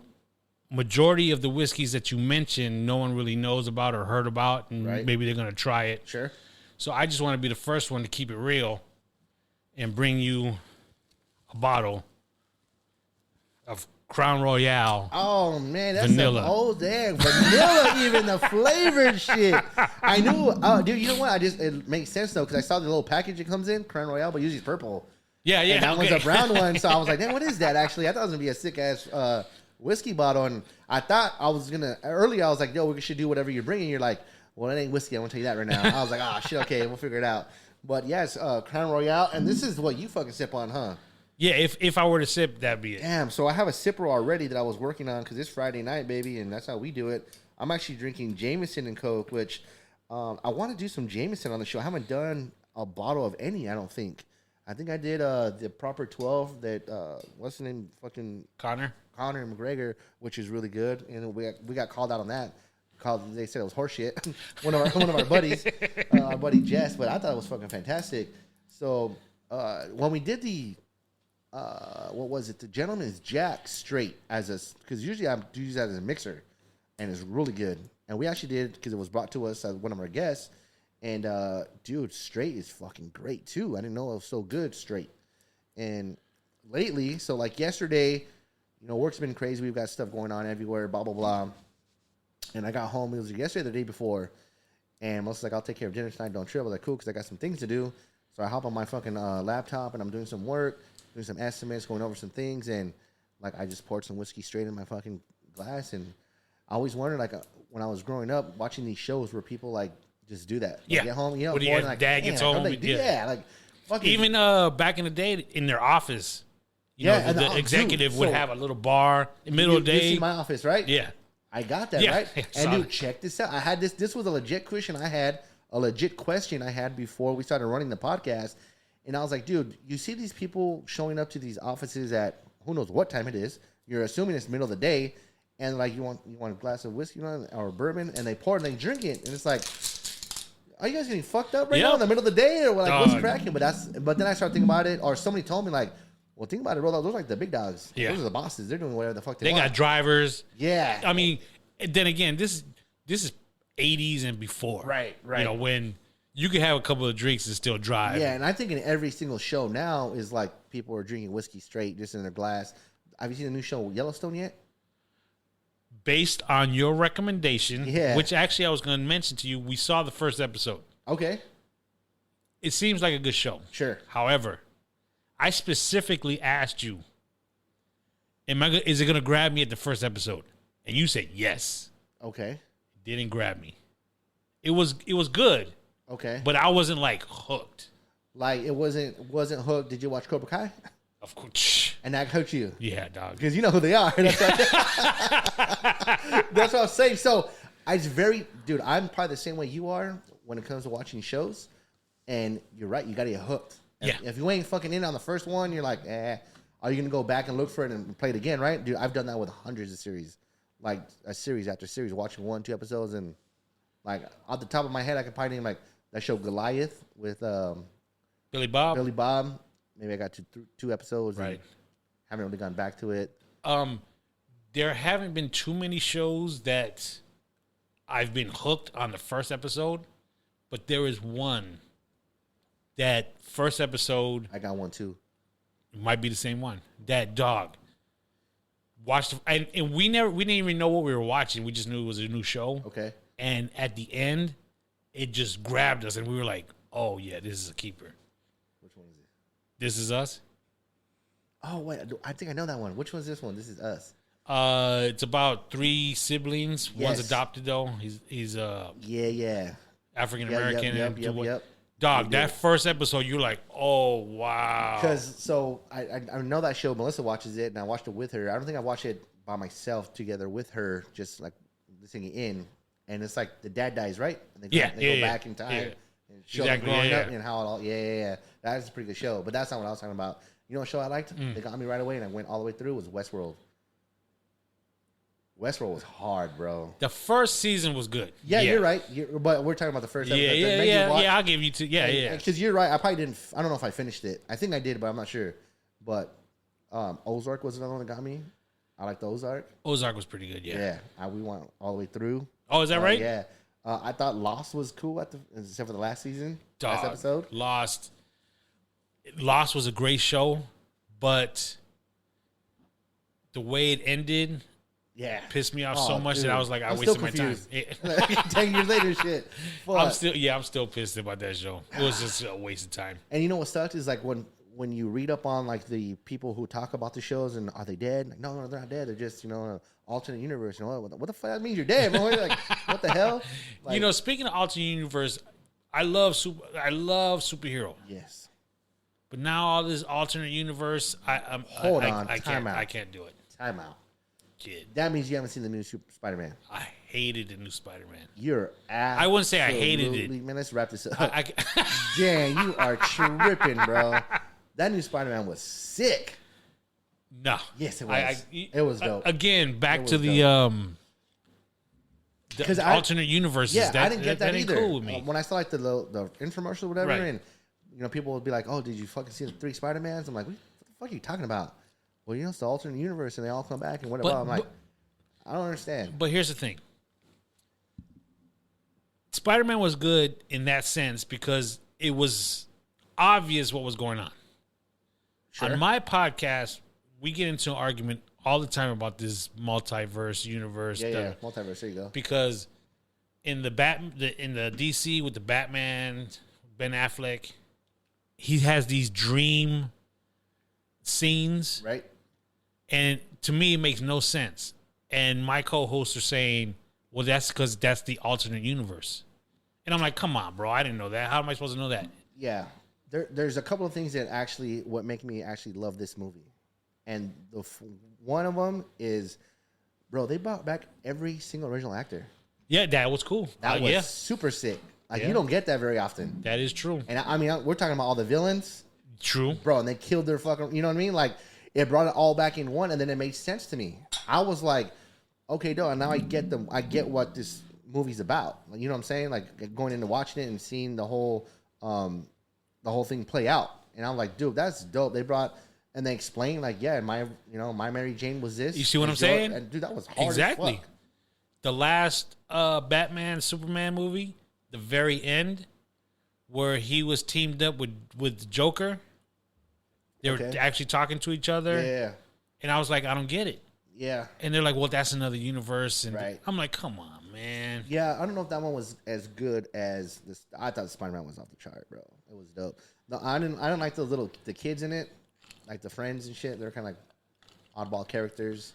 majority of the whiskeys that you mentioned, no one really knows about or heard about, and Right. maybe they're gonna try it. Sure. So I just want to be the first one to keep it real and bring you a bottle of Crown Royale. Oh man, that's Vanilla. Damn vanilla, even the flavored shit. I knew, dude. You know what? It makes sense though because I saw the little package it comes in, Crown Royale, but usually it's purple. Yeah. And that okay. one's a brown one, so I was like, damn, what is that? Actually, I thought it was gonna be a sick ass whiskey bottle, and I thought I was gonna earlier. I was like, yo, we should do whatever you're bringing. You're like, well, it ain't whiskey. I'm gonna tell you that right now. I was like, oh shit, okay, we'll figure it out. But yes, Crown Royale, and this is what you fucking sip on, huh? Yeah, if I were to sip, that'd be it. Damn, so I have a sipper already that I was working on because it's Friday night, baby, and that's how we do it. I'm actually drinking Jameson and Coke, which I want to do some Jameson on the show. I haven't done a bottle of any, I don't think. I think I did the proper 12 that, what's the name? Fucking Connor. Conor McGregor, which is really good. And we got called out on that. They said it was horseshit. one of our buddies, our buddy Jess, but I thought it was fucking fantastic. So when we did the what was it? The Gentleman's Jack straight because usually I do use that as a mixer, and it's really good. And we actually did because it was brought to us as one of our guests. And dude, straight is fucking great too. I didn't know it was so good straight. And lately, so like yesterday, work's been crazy. We've got stuff going on everywhere, blah blah blah. And I got home. It was yesterday, the day before, and most like I'll take care of dinner tonight. Don't trip. I was like, cool, because I got some things to do. So I hop on my fucking laptop and I'm doing some work, doing some estimates, going over some things, and like I just poured some whiskey straight in my fucking glass. And I always wondered, like when I was growing up, watching these shows where people like just do that. Yeah. Like, get home, What do you pouring, have, like, dad gets damn, home, how'd they do yeah. that? Like fucking Even back in the day in their office, and the executive would so have a little bar in the middle of the You day. see my office, right? Yeah. I got that, Yeah, right? I And saw dude, it. check this out. I had this. This was a legit question I had before we started running the podcast. And I was like, dude, you see these people showing up to these offices at who knows what time it is. You're assuming it's middle of the day, and like you want a glass of whiskey or bourbon, and they pour it and they drink it, and it's like, are you guys getting fucked up right now in the middle of the day, or like what's cracking? But then I started thinking about it, or somebody told me like, well, think about it, bro. Those are like the big dogs. Yeah. Those are the bosses. They're doing whatever the fuck They want. got drivers. Yeah. I mean, then again, this is 80s and before. Right. When you could have a couple of drinks and still drive. Yeah, and I think in every single show now is like people are drinking whiskey straight just in their glass. Have you seen the new show Yellowstone yet? Based on your recommendation, Yeah. which actually I was going to mention to you, we saw the first episode. Okay, It seems like a good show. sure. However, I specifically asked you, is it going to grab me at the first episode? And you said yes. Okay, It didn't grab me. It was good, okay. but I wasn't like hooked. Like it wasn't hooked. Did you watch Cobra Kai? Of course. And that hooked you Yeah, dog. because you know who they are. That's what I'm saying. So dude. I'm probably the same way you are when it comes to watching shows. And you're right. You got to get hooked. Yeah. If you ain't fucking in on the first one, you're like, are you gonna go back and look for it and play it again? Right, dude. I've done that with hundreds of series, like a series after series, watching 1-2 episodes, and like off the top of my head, I could probably name like that show Goliath with Billy Bob. Billy Bob. Maybe I got two episodes. Right. And haven't really gone back to it. There haven't been too many shows that I've been hooked on the first episode, but there is one that first episode I got one too. might be the same one. That dog. watched, and we didn't even know what we were watching. We just knew it was a new show. Okay. And at the end, it just grabbed us, and we were like, "Oh yeah, this is a keeper." Which one is it? This Is Us. Oh wait, I think I know that one. Which one's this one? This Is Us. It's about 3 siblings. Yes. One's adopted though. He's Yeah. African American. Yep. Dog, that first episode, you're like, oh wow. Because I know that show. Melissa watches it, and I watched it with her. I don't think I watched it by myself together with her, just like listening in. And it's like the dad dies, right? And they go back in time and show them growing up and how it all. Yeah. That is a pretty good show, but that's not what I was talking about. You know what show I liked? They got me right away, and I went all the way through. Was Westworld. Westworld was hard, bro. The first season was good. Yeah, you're right. But we're talking about the first episode. Yeah. I'll give you 2. Yeah. Because you're right. I probably didn't. I don't know if I finished it. I think I did, but I'm not sure. But Ozark was another one that got me. I like the Ozark. Ozark was pretty good. Yeah. We went all the way through. Oh, is that right? Yeah. I thought Lost was cool except for the last season. Last episode. Lost was a great show, but the way it ended. Yeah, pissed me off so much that I was like, I wasted my time. 10 years later, shit. I'm still pissed about that show. It was just a waste of time. And you know what sucked is like when you read up on like the people who talk about the shows and are they dead? Like, no, they're not dead. They're just alternate universe. What the fuck? That means you're dead, man. Like, what the hell? Like, speaking of alternate universe, I love superhero. Yes, but now all this alternate universe, I can't do it. Time out. Kid. That means you haven't seen the new Spider-Man. I hated the new Spider-Man. You're I wouldn't say I hated it. Man, let's wrap this up. Damn, you are tripping, bro. That new Spider-Man was sick. No. Yes, it was. It was dope. Again, back to the alternate universes. Yeah, I didn't get that either. Cool with me. When I saw like the infomercial or whatever, right. And people would be like, "Oh, did you fucking see the 3 Spider-Mans?" I'm like, "What the fuck are you talking about?" Well, it's the alternate universe, and they all come back and whatever. I'm like, I don't understand. But here's the thing: Spider-Man was good in that sense because it was obvious what was going on. Sure. On my podcast, we get into an argument all the time about this multiverse universe. Yeah, multiverse. There you go. Because in the DC with the Batman, Ben Affleck, he has these dream scenes, right? And to me, it makes no sense. And my co-hosts are saying, "Well, that's because that's the alternate universe." And I'm like, "Come on, bro! I didn't know that. How am I supposed to know that?" Yeah, there's a couple of things that what make me actually love this movie, and one of them is, bro, they brought back every single original actor. Yeah, that was cool. That was super sick. Like you don't get that very often. That is true. And I mean, we're talking about all the villains. True, bro, and they killed their fucking. You know what I mean? Like it brought it all back in one, and then it made sense to me. I was like, okay, and now I get them. I get what this movie's about. Like, you know what I'm saying? Like going into watching it and seeing the whole thing play out. And I'm like, dude, that's dope. They brought and they explained like, yeah, my Mary Jane was this. You see what I'm saying? And dude, that was hard exactly. As fuck. The last Batman Superman movie, the very end, where he was teamed up with Joker. They were actually talking to each other. Yeah. And I was like, I don't get it. Yeah. And they're like, well, that's another universe. And right. I'm like, come on, man. Yeah, I don't know if that one was as good as this. I thought Spider-Man was off the chart, bro. It was dope. No, I didn't like the kids in it, like the friends and shit. They're kind of like oddball characters.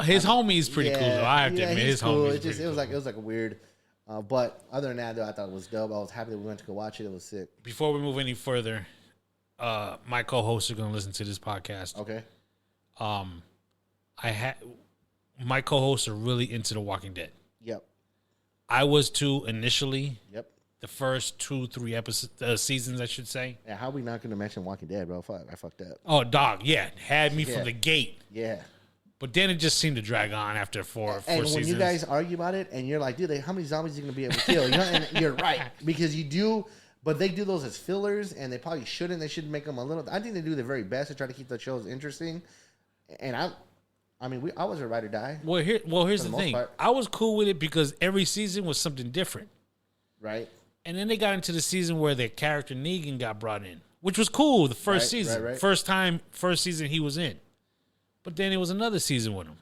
His homie's pretty cool, though. I have to admit, his cool. homie's It was like a weird. But other than that, though, I thought it was dope. I was happy that we went to go watch it. It was sick. Before we move any further, my co-hosts are going to listen to this podcast. Okay. My co-hosts are really into The Walking Dead. Yep. I was too initially. Yep. The first 2-3 episodes, seasons, I should say. Yeah, how are we not going to mention Walking Dead, bro? Fuck, I fucked up. Oh, dog, yeah, had me from the gate. Yeah. But then it just seemed to drag on after four seasons. And when you guys argue about it, and you're like, dude, how many zombies are you going to be able to kill? You know, and you're right because you do. But they do those as fillers, and they probably shouldn't. They should make them a little. I think they do their very best to try to keep the shows interesting. And I was a ride or die. Well, here's the thing. I was cool with it because every season was something different. Right. And then they got into the season where their character Negan got brought in, which was cool. The first season, right. first season he was in. But then it was another season with him.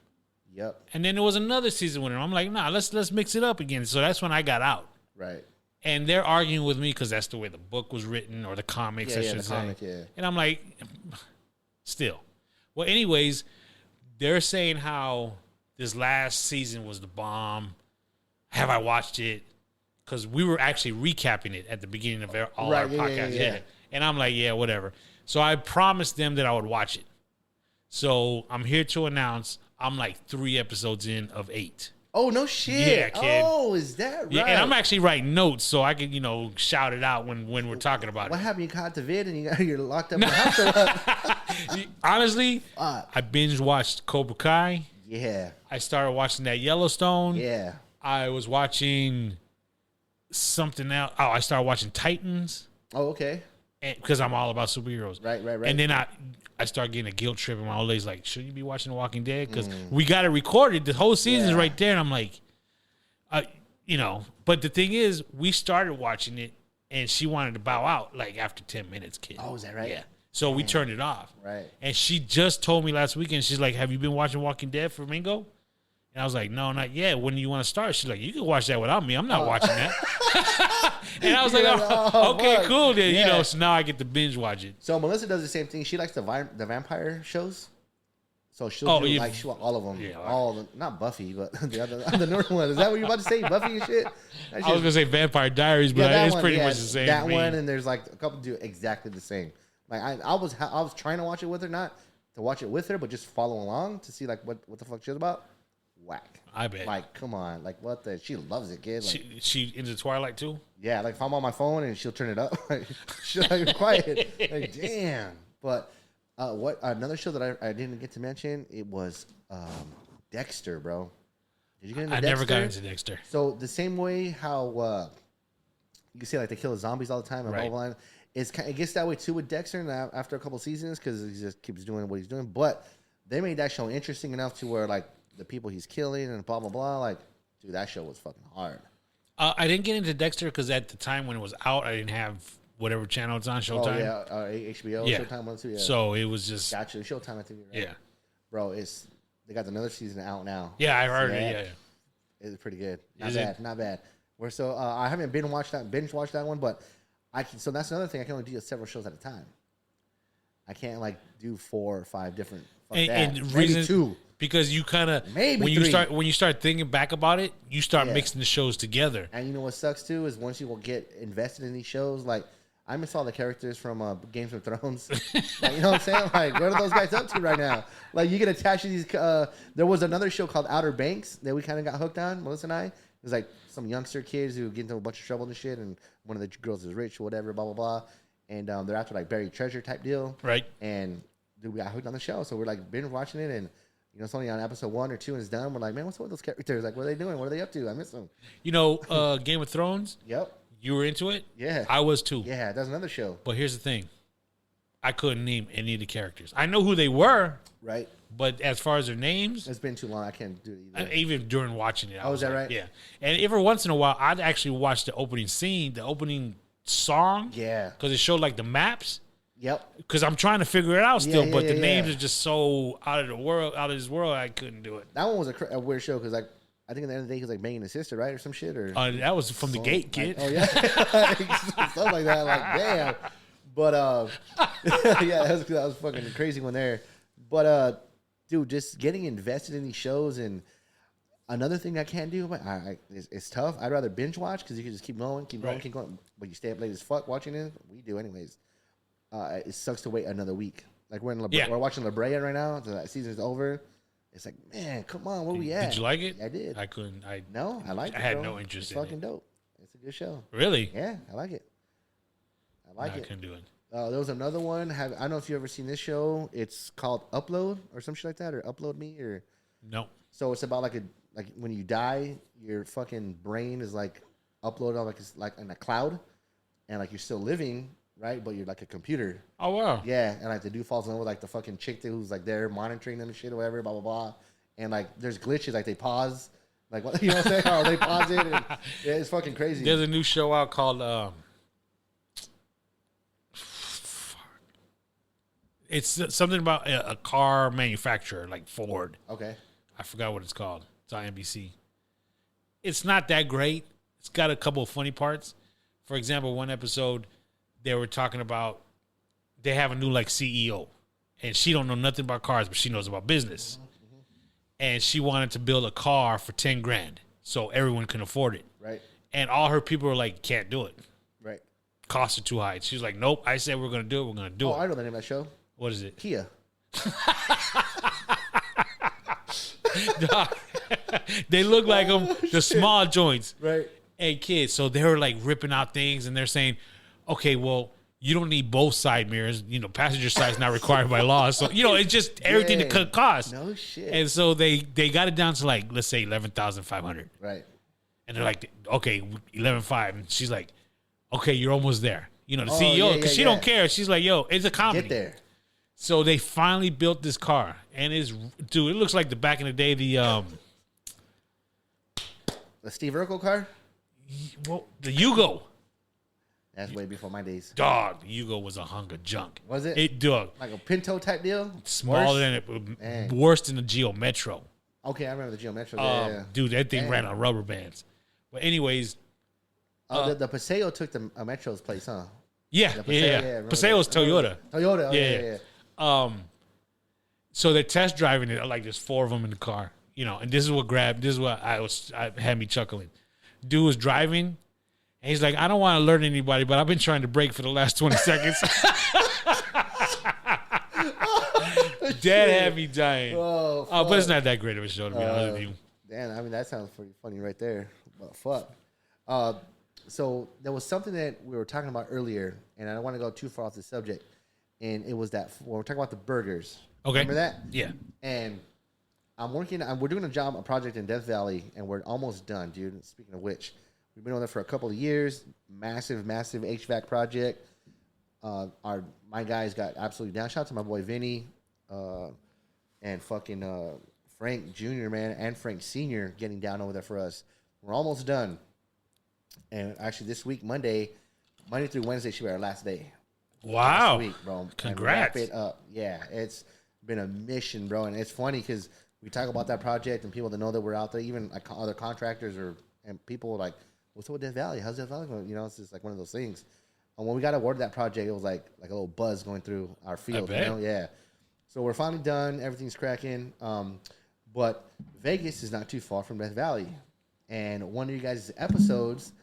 Yep. And then there was another season with him. I'm like, nah, let's mix it up again. So that's when I got out. Right. And they're arguing with me because that's the way the book was written or the comics, I should say. Comic, yeah. And I'm like, still. Well, anyways, they're saying how this last season was the bomb. Have I watched it? Because we were actually recapping it at the beginning of all our podcasts. Yeah. And I'm like, yeah, whatever. So I promised them that I would watch it. So I'm here to announce I'm like 3 episodes in of 8. Oh, no shit. Yeah, kid. Oh, is that right? Yeah, and I'm actually writing notes so I can, shout it out when we're talking about What it. happened? You caught the vid and you're locked up in the house or what? Honestly, I binge watched Cobra Kai. Yeah. I started watching that Yellowstone. Yeah. I was watching something else. Oh, I started watching Titans. Oh, okay. Because I'm all about superheroes. Right. And then I started getting a guilt trip, and my old lady's like, should you be watching The Walking Dead? Because we got it recorded. The whole season's right there. And I'm like, but the thing is, we started watching it, and she wanted to bow out like after 10 minutes, kid. Oh, is that right? Yeah. So we turned it off. Right. And she just told me last weekend, she's like, have you been watching Walking Dead for Mingo? And I was like, no, not yet. When do you want to start? She's like, you can watch that without me. I'm not watching that. And I was like, okay, fuck. cool. Then, Yeah. so now I get to binge watch it. So Melissa does the same thing. She likes the vampire shows. So she'll do all of them. Yeah, all the, not Buffy, but the newer one. Is that what you're about to say? Buffy and shit? I was going to say Vampire Diaries, but it's pretty much the same. That one, and there's like a couple do exactly the same. Like I was trying to watch it with her, not to watch it with her, but just follow along to see like what the fuck she's about. Whack. I bet. Like, come on. Like, what the? She loves it, kid. Like, she into Twilight too? yeah, like if I'm on my phone and she'll turn it up, like, she'll like be quiet. Like, damn. But what another show that I didn't get to mention, it was Dexter, bro. Did you get into Dexter? I never got into Dexter. So the same way how you can see like they kill the zombies all the time and Right. blah, blah, blah, it gets that way too with Dexter after a couple seasons because he just keeps doing what he's doing. But they made that show interesting enough to where like the people he's killing and blah blah blah. Like, dude, that show was fucking hard. I didn't get into Dexter because at the time when it was out, I didn't have whatever channel it's on, Showtime. Oh yeah, HBO, Yeah. Showtime one too. Yeah. So it was just Gotcha, Showtime I think. Right? yeah, Bro, they got another season out now. yeah. I heard it. Yeah. It's pretty good. Not Is bad. it? Not bad. I haven't binge watched that one, but I can. So that's another thing. I can only do several shows at a time. I can't like do 4 or 5 different. Fuck that. And Maybe reason 2. because you kind of Maybe when 3. you start thinking back about it, you start Yeah. mixing the shows together. And you know what sucks too is once you will get invested in these shows, like I miss all the characters from Games of Thrones. Like, you know what I'm saying? Like, what are those guys up to right now? Like, you get attached to these. There was another show called Outer Banks that we kind of got hooked on, Melissa and I. It was like some youngster kids who get into a bunch of trouble and shit, and one of the girls is rich or whatever, blah blah blah, and they're after like buried treasure type deal, Right. And dude, we got hooked on the show, so we're like binge watching it, and it's only on episode 1 or 2 and it's done. We're like, man, what's up with those characters? Like, what are they doing? What are they up to? I miss them. Game of Thrones. Yep. You were into it. Yeah. I was too. Yeah, that's another show. But here's the thing. I couldn't name any of the characters. I know who they were, Right. but as far as their names, It's been too long. I can't do it either. even during watching it, I Oh, was is that like, right? Yeah. And every once in a while, I'd actually watch the opening scene, the opening song. Yeah. Because it showed like the maps. Yep. Because I'm trying to figure it out still, Yeah, but the yeah. names are just so out of this world, I couldn't do it. That one was a weird show because I think at the end of the day he was like banging his sister, right, or some shit, or That was from the gate, kid. oh yeah, stuff like that. Like damn, but yeah, that was fucking a crazy one there. But dude, just getting invested in these shows and another thing I can't do, but it's tough. I'd rather binge watch because you can just keep going, Right. keep going. But you stay up late as fuck watching it. We do anyways. It sucks to wait another week. Like we're watching La Brea right now. So that season's over. It's like, man, come on, where we at? Did you like it? Yeah, I did. I couldn't. No, I like it. I had bro. no interest It's in fucking it. dope. It's a good show. Really? Yeah, I like it. I like I it. couldn't do it. There was another one. I don't know if you ever seen this show. It's called Upload or some shit like that, or Upload Me, or No. so it's about like when you die, your fucking brain is like uploaded on like in a cloud, and like you're still living, right? But you're like a computer. Oh wow. Yeah, and like the dude falls in love with like the fucking chick who's like there monitoring them and shit or whatever, blah blah blah. And like there's glitches, like they pause, like what you know what I'm saying? Or they pause it. And, yeah, it's fucking crazy. There's a new show out called It's something about a car manufacturer like Ford. Okay. I forgot what it's called. It's on NBC. It's not that great. It's got a couple of funny parts. For example, one episode they were talking about they have a new like CEO, and she don't know nothing about cars, but she knows about business. And she wanted to build a car for $10,000 so everyone can afford it. Right. And all her people were like, "Can't do it. Right. Costs are too high." She's like, "Nope. I said we're gonna do it. We're gonna do Oh, it." I know the name of that show. What is it? Kia. They look like them, the small joints. Right. Hey, kids. So they were like ripping out things, and they're saying, "Okay, well, you don't need both side mirrors. You know, passenger side is not required by law. So, you know, it's just everything to cut costs." No shit. And so they got it down to like, let's say 11,500. Right. And they're like, "Okay, 11,500." And she's like, "Okay, you're almost there." You know, the Oh, CEO, yeah, because yeah, she yeah. don't care. She's like, "Yo, it's a comedy." Get there. So they finally built this car, and dude, it looks like the back in the day, the Steve Urkel car? the Yugo. That's way before my days. Dog, the Yugo was a hunk of junk. Was it? It, dog, Like a Pinto type deal? smaller Worse? than Dang. it, worse than the Geo Metro. Okay, I remember the Geo Metro. Yeah. Dude, that thing Dang. ran on rubber bands. But anyways, The Paseo took the Metro's place, huh? yeah, Paseo, yeah. remember Paseo's that. Toyota. Toyota. Oh, Yeah. yeah. So they're test driving it. Like there's 4 of them in the car, you know. And this is what I had me chuckling. Dude was driving, and he's like, "I don't want to alert anybody, but I've been trying to brake for the last 20 seconds." Dad had me dying. Oh, But it's not that great of a show, to be honest with you. Damn, I mean, that sounds pretty funny right there. But fuck. So there was something that we were talking about earlier, and I don't want to go too far off the subject. And it was that when we're talking about the burgers. Okay. Remember that? Yeah. And we're doing a project in Death Valley, and we're almost done, dude. Speaking of which, we've been on there for a couple of years. Massive HVAC project. My guys got absolutely down. Shout out to my boy Vinny, and fucking Frank Jr., man, and Frank Sr. getting down over there for us. We're almost done. And actually this week, Monday through Wednesday should be our last day. Wow. Last week, bro. Congrats. And wrap it up. Yeah, it's been a mission, bro. And it's funny because we talk about that project and people that know that we're out there, even like other contractors and people are like, "What's up with Death Valley? How's Death Valley going?" You know, it's just like one of those things. And when we got awarded that project, it was like a little buzz going through our field. You know? Yeah. So we're finally done. Everything's cracking. But Vegas is not too far from Death Valley. And one of you guys' episodes,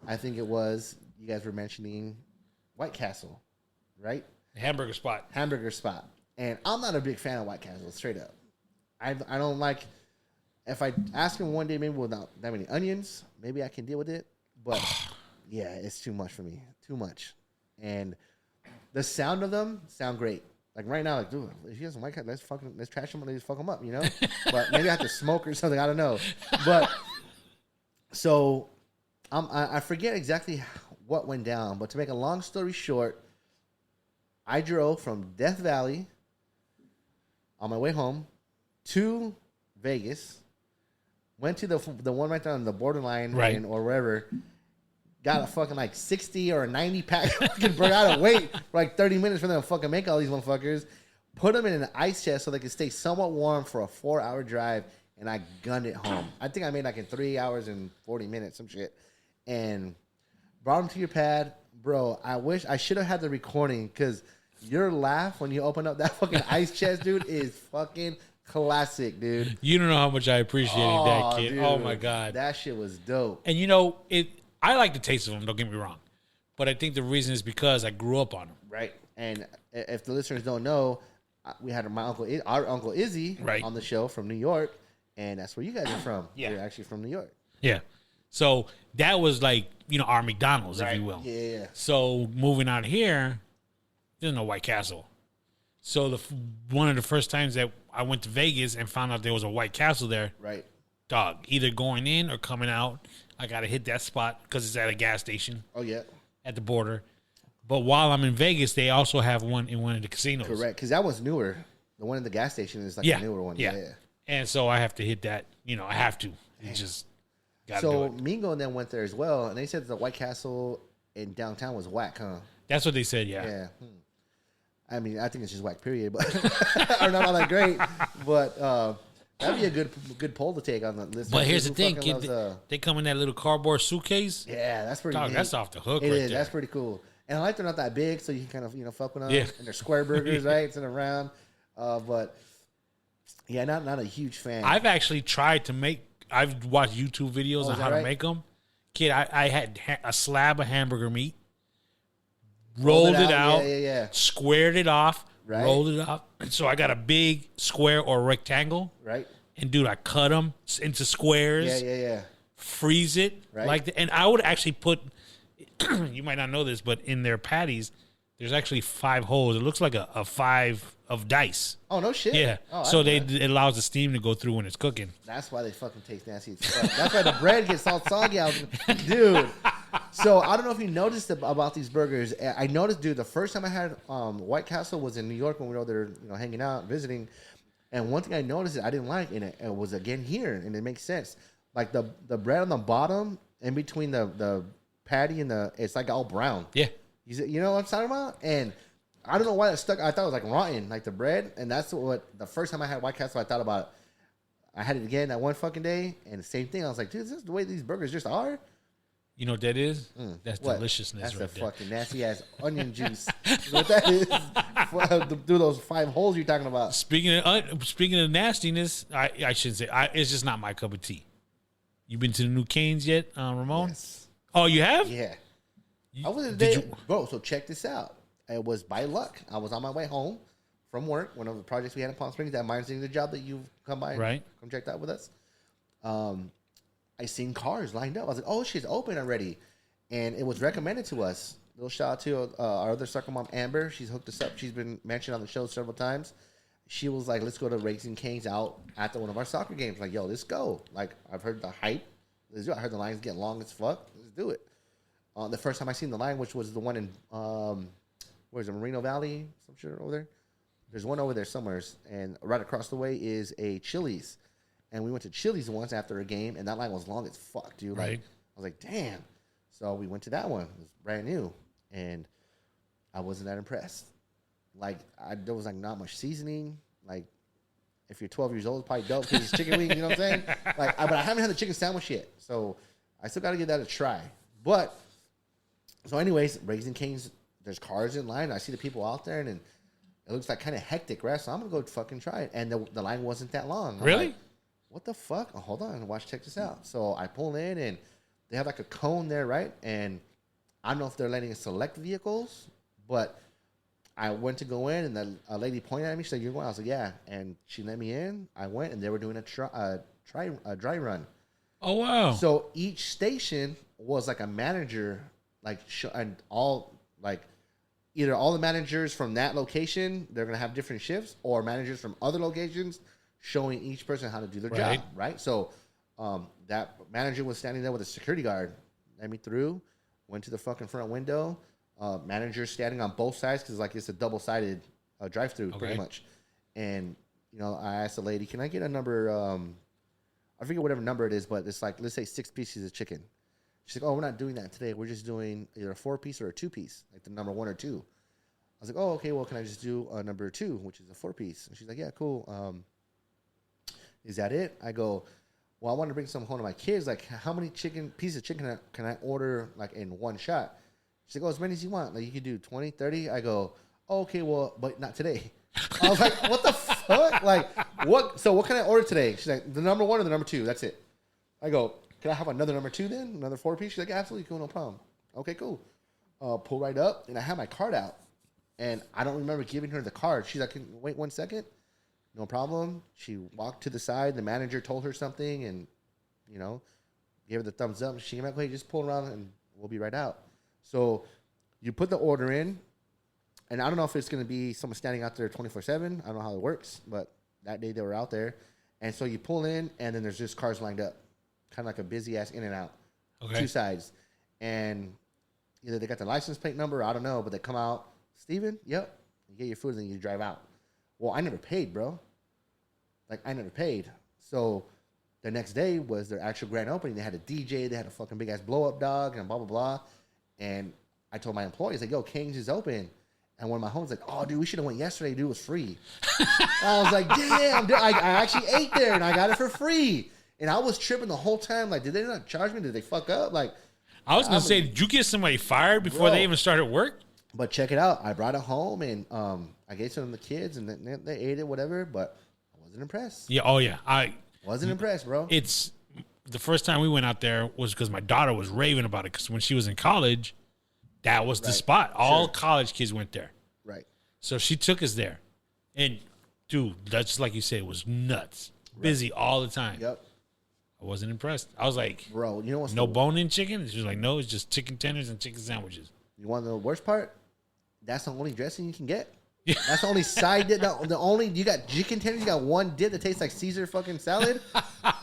I think it was, you guys were mentioning White Castle, right? Hamburger spot. And I'm not a big fan of White Castle, straight up. I don't like, if I ask him one day, maybe without that many onions, maybe I can deal with it. But yeah, it's too much for me. Too much. And the sound of them sound great. Like right now, like, dude, if you have some White Castle, let's trash them, let's fuck them up, you know? But maybe I have to smoke or something, I don't know. But so I forget exactly what went down, but to make a long story short, I drove from Death Valley on my way home to Vegas, went to the one right there on the borderline or wherever, got a fucking like 60 or a 90 pack fucking burger out of wait for like 30 minutes for them to fucking make all these motherfuckers, put them in an ice chest so they could stay somewhat warm for a 4-hour drive, and I gunned it home. I think I made like in 3 hours and 40 minutes, some shit. And brought them to your pad. Bro, I wish I should have had the recording because your laugh when you open up that fucking ice chest, dude, is fucking classic, dude. You don't know how much I appreciated that, kid. Dude, Oh, my God. That shit was dope. And, you know, I like the taste of them, don't get me wrong. But I think the reason is because I grew up on them. Right. And if the listeners don't know, we had our Uncle Izzy on the show from New York, and that's where you guys are from. Yeah. You're actually from New York. Yeah. So that was like, you know, our McDonald's, if you will. Yeah. So moving out here, there's no White Castle. So one of the first times that I went to Vegas and found out there was a White Castle there, Right. dog, either going in or coming out, I got to hit that spot because it's at a gas station. Oh, yeah. At the border. But while I'm in Vegas, they also have one in one of the casinos. Correct. Because that was newer. The one in the gas station is like a newer one. Yeah. And so I have to hit that. You know, I have to. It just got to do it. Mingo and them went there as well, and they said the White Castle in downtown was whack, huh? That's what they said, yeah. Yeah. I mean, I think it's just whack, period, but or not all that great. But that'd be a good poll to take on the list. But here's the Who thing, fucking kid. loves, They come in that little cardboard suitcase. yeah, that's pretty. Dog, neat. that's off the hook It right is. there. That's pretty cool. And I like they're not that big, so you can kind of fuck with them. Yeah. And they're square burgers, right? It's in a round. But yeah, not a huge fan. I've actually tried to make. I've watched YouTube videos on is that how to right? make them. Kid, I had a slab of hamburger meat, rolled it out, Yeah. squared it off, Right. rolled it up. And so I got a big square or rectangle. Right. And dude, I cut them into squares. Yeah. Freeze it Right. like that. And I would actually put. You might not know this, but in their patties, there's actually 5 holes. It looks like a 5 of dice. Oh no shit. Yeah. Oh, So that's it allows the steam to go through when it's cooking. That's why they fucking taste nasty as fuck. That's why the bread gets all soggy out. Dude. So I don't know if you noticed about these burgers. I noticed, dude, the first time I had White Castle was in New York when we were over there, hanging out, visiting. And one thing I noticed that I didn't like, and it was again here, and it makes sense. Like the bread on the bottom, in between the patty and it's like all brown. Yeah. You know what I'm talking about? And I don't know why that stuck. I thought it was like rotten, like the bread. And that's what the first time I had White Castle, I thought about it. I had it again that one fucking day, and the same thing. I was like, dude, is this the way these burgers just are? You know what that is? That's What? deliciousness That's right the there. fucking nasty ass onion juice. You know what that is? Do those 5 holes you're talking about. Speaking of nastiness, I shouldn't say. It's just not my cup of tea. You been to the new Canes yet, Ramon? Yes. Oh, you have? Yeah. You- I was in did there, you- bro. So check this out. It was by luck. I was on my way home from work. One of the projects we had in Palm Springs. That reminds me of the job that you've come by, and Right. come check that with us. I seen cars lined up. I was like, oh, she's open already, and it was recommended to us. Little shout out to our other sucker mom, Amber. She's hooked us up. She's been mentioned on the show several times. She was like, let's go to Raising Cane's out after one of our soccer games. Like, yo, let's go. Like, I've heard the hype. Let's do it. I heard the lines get long as fuck. Let's do it. The first time I seen the line, which was the one in, where's it, Moreno Valley? Some shit over there. There's one over there somewhere. And right across the way is a Chili's. And we went to Chili's once after a game, and that line was long as fuck, dude. Like, Right. I was like, damn. So we went to that one. It was brand new. And I wasn't that impressed. Like, there was like not much seasoning. Like, if you're 12 years old, it's probably dope because it's chicken wings, you know what I'm saying? Like, but I haven't had the chicken sandwich yet. So I still got to give that a try. But, so anyways, Raising Cane's, there's cars in line. I see the people out there, and it looks like kind of hectic, right? So I'm going to go fucking try it. And the line wasn't that long. I'm Really? like, what the fuck? Oh, hold on. Check this out. So I pull in, and they have like a cone there, right? And I don't know if they're letting us select vehicles, but I went to go in, and a lady pointed at me. She said, "You're going?" I was like, "Yeah." And she let me in. I went, and they were doing a dry run. Oh wow. So each station was like a manager, like and all like either all the managers from that location, they're gonna have different shifts, or managers from other locations showing each person how to do their Right. job. Right. So that manager was standing there with a security guard. Let me through. Went to the fucking front window. Manager standing on both sides because like it's a double-sided drive-through pretty Okay. much. And I asked the lady, "Can I get a number?" I forget whatever number it is, but it's like, let's say 6 pieces of chicken. She's like, "Oh, we're not doing that today. We're just doing either a 4-piece or a 2-piece, like the number 1 or 2." I was like, "Oh, okay. Well, can I just do number 2, which is a 4-piece?" And she's like, "Yeah, cool. Is that it?" I go, "Well, I want to bring some home to my kids. Like, how many pieces of chicken can I order like in one shot?" She's like, "Oh, as many as you want. Like, you could do 20, 30. I go, "Oh, okay. Well, but not today." I was like, "What the fuck? Like, what? So what can I order today?" She's like, "The number 1 or the number 2. That's it." I go, "Can I have another number 2 then? Another 4-piece?" She's like, "Absolutely, cool, no problem." Okay, cool. Pull right up, and I have my card out, and I don't remember giving her the card. She's like, "Wait 1 second." No problem. She walked to the side. The manager told her something, and gave her the thumbs up. She came back, "Hey, just pull around, and we'll be right out." So you put the order in, and I don't know if it's going to be someone standing out there 24/7. I don't know how it works, but that day they were out there. And so you pull in, and then there's just cars lined up, kind of like a busy ass in and out, Okay. 2 sides. And either they got the license plate number, I don't know, but they come out, "Steven, yep." You get your food, and then you drive out. Well, I never paid, bro. Like, I never paid. So the next day was their actual grand opening. They had a DJ. They had a fucking big-ass blow-up dog and blah, blah, blah. And I told my employees, like, "Yo, King's is open." And one of my homies like, oh, dude, we should have went yesterday. Dude, it was free. I was like, damn, dude, I actually ate there and I got it for free. And I was tripping the whole time. Like, did they not charge me? Did they fuck up? Like, I was gonna say, did you get somebody fired before they even started work? But check it out. I brought it home and I gave some of the kids and they ate it, whatever. But I wasn't impressed. Yeah. Oh yeah. I wasn't impressed, bro. It's the first time we went out there was because my daughter was raving about it. Because when she was in college, that was the spot. All college kids went there. Right. So she took us there, and dude, that's just like you said, it was nuts. Busy all the time. Yep. I wasn't impressed. I was like, bro, you know what's no bone-in chicken? She was like, no, it's just chicken tenders and chicken sandwiches. You want the worst part? That's the only dressing you can get. That's the only side dip. The only you got chicken tenders. You got one dip that tastes like Caesar fucking salad.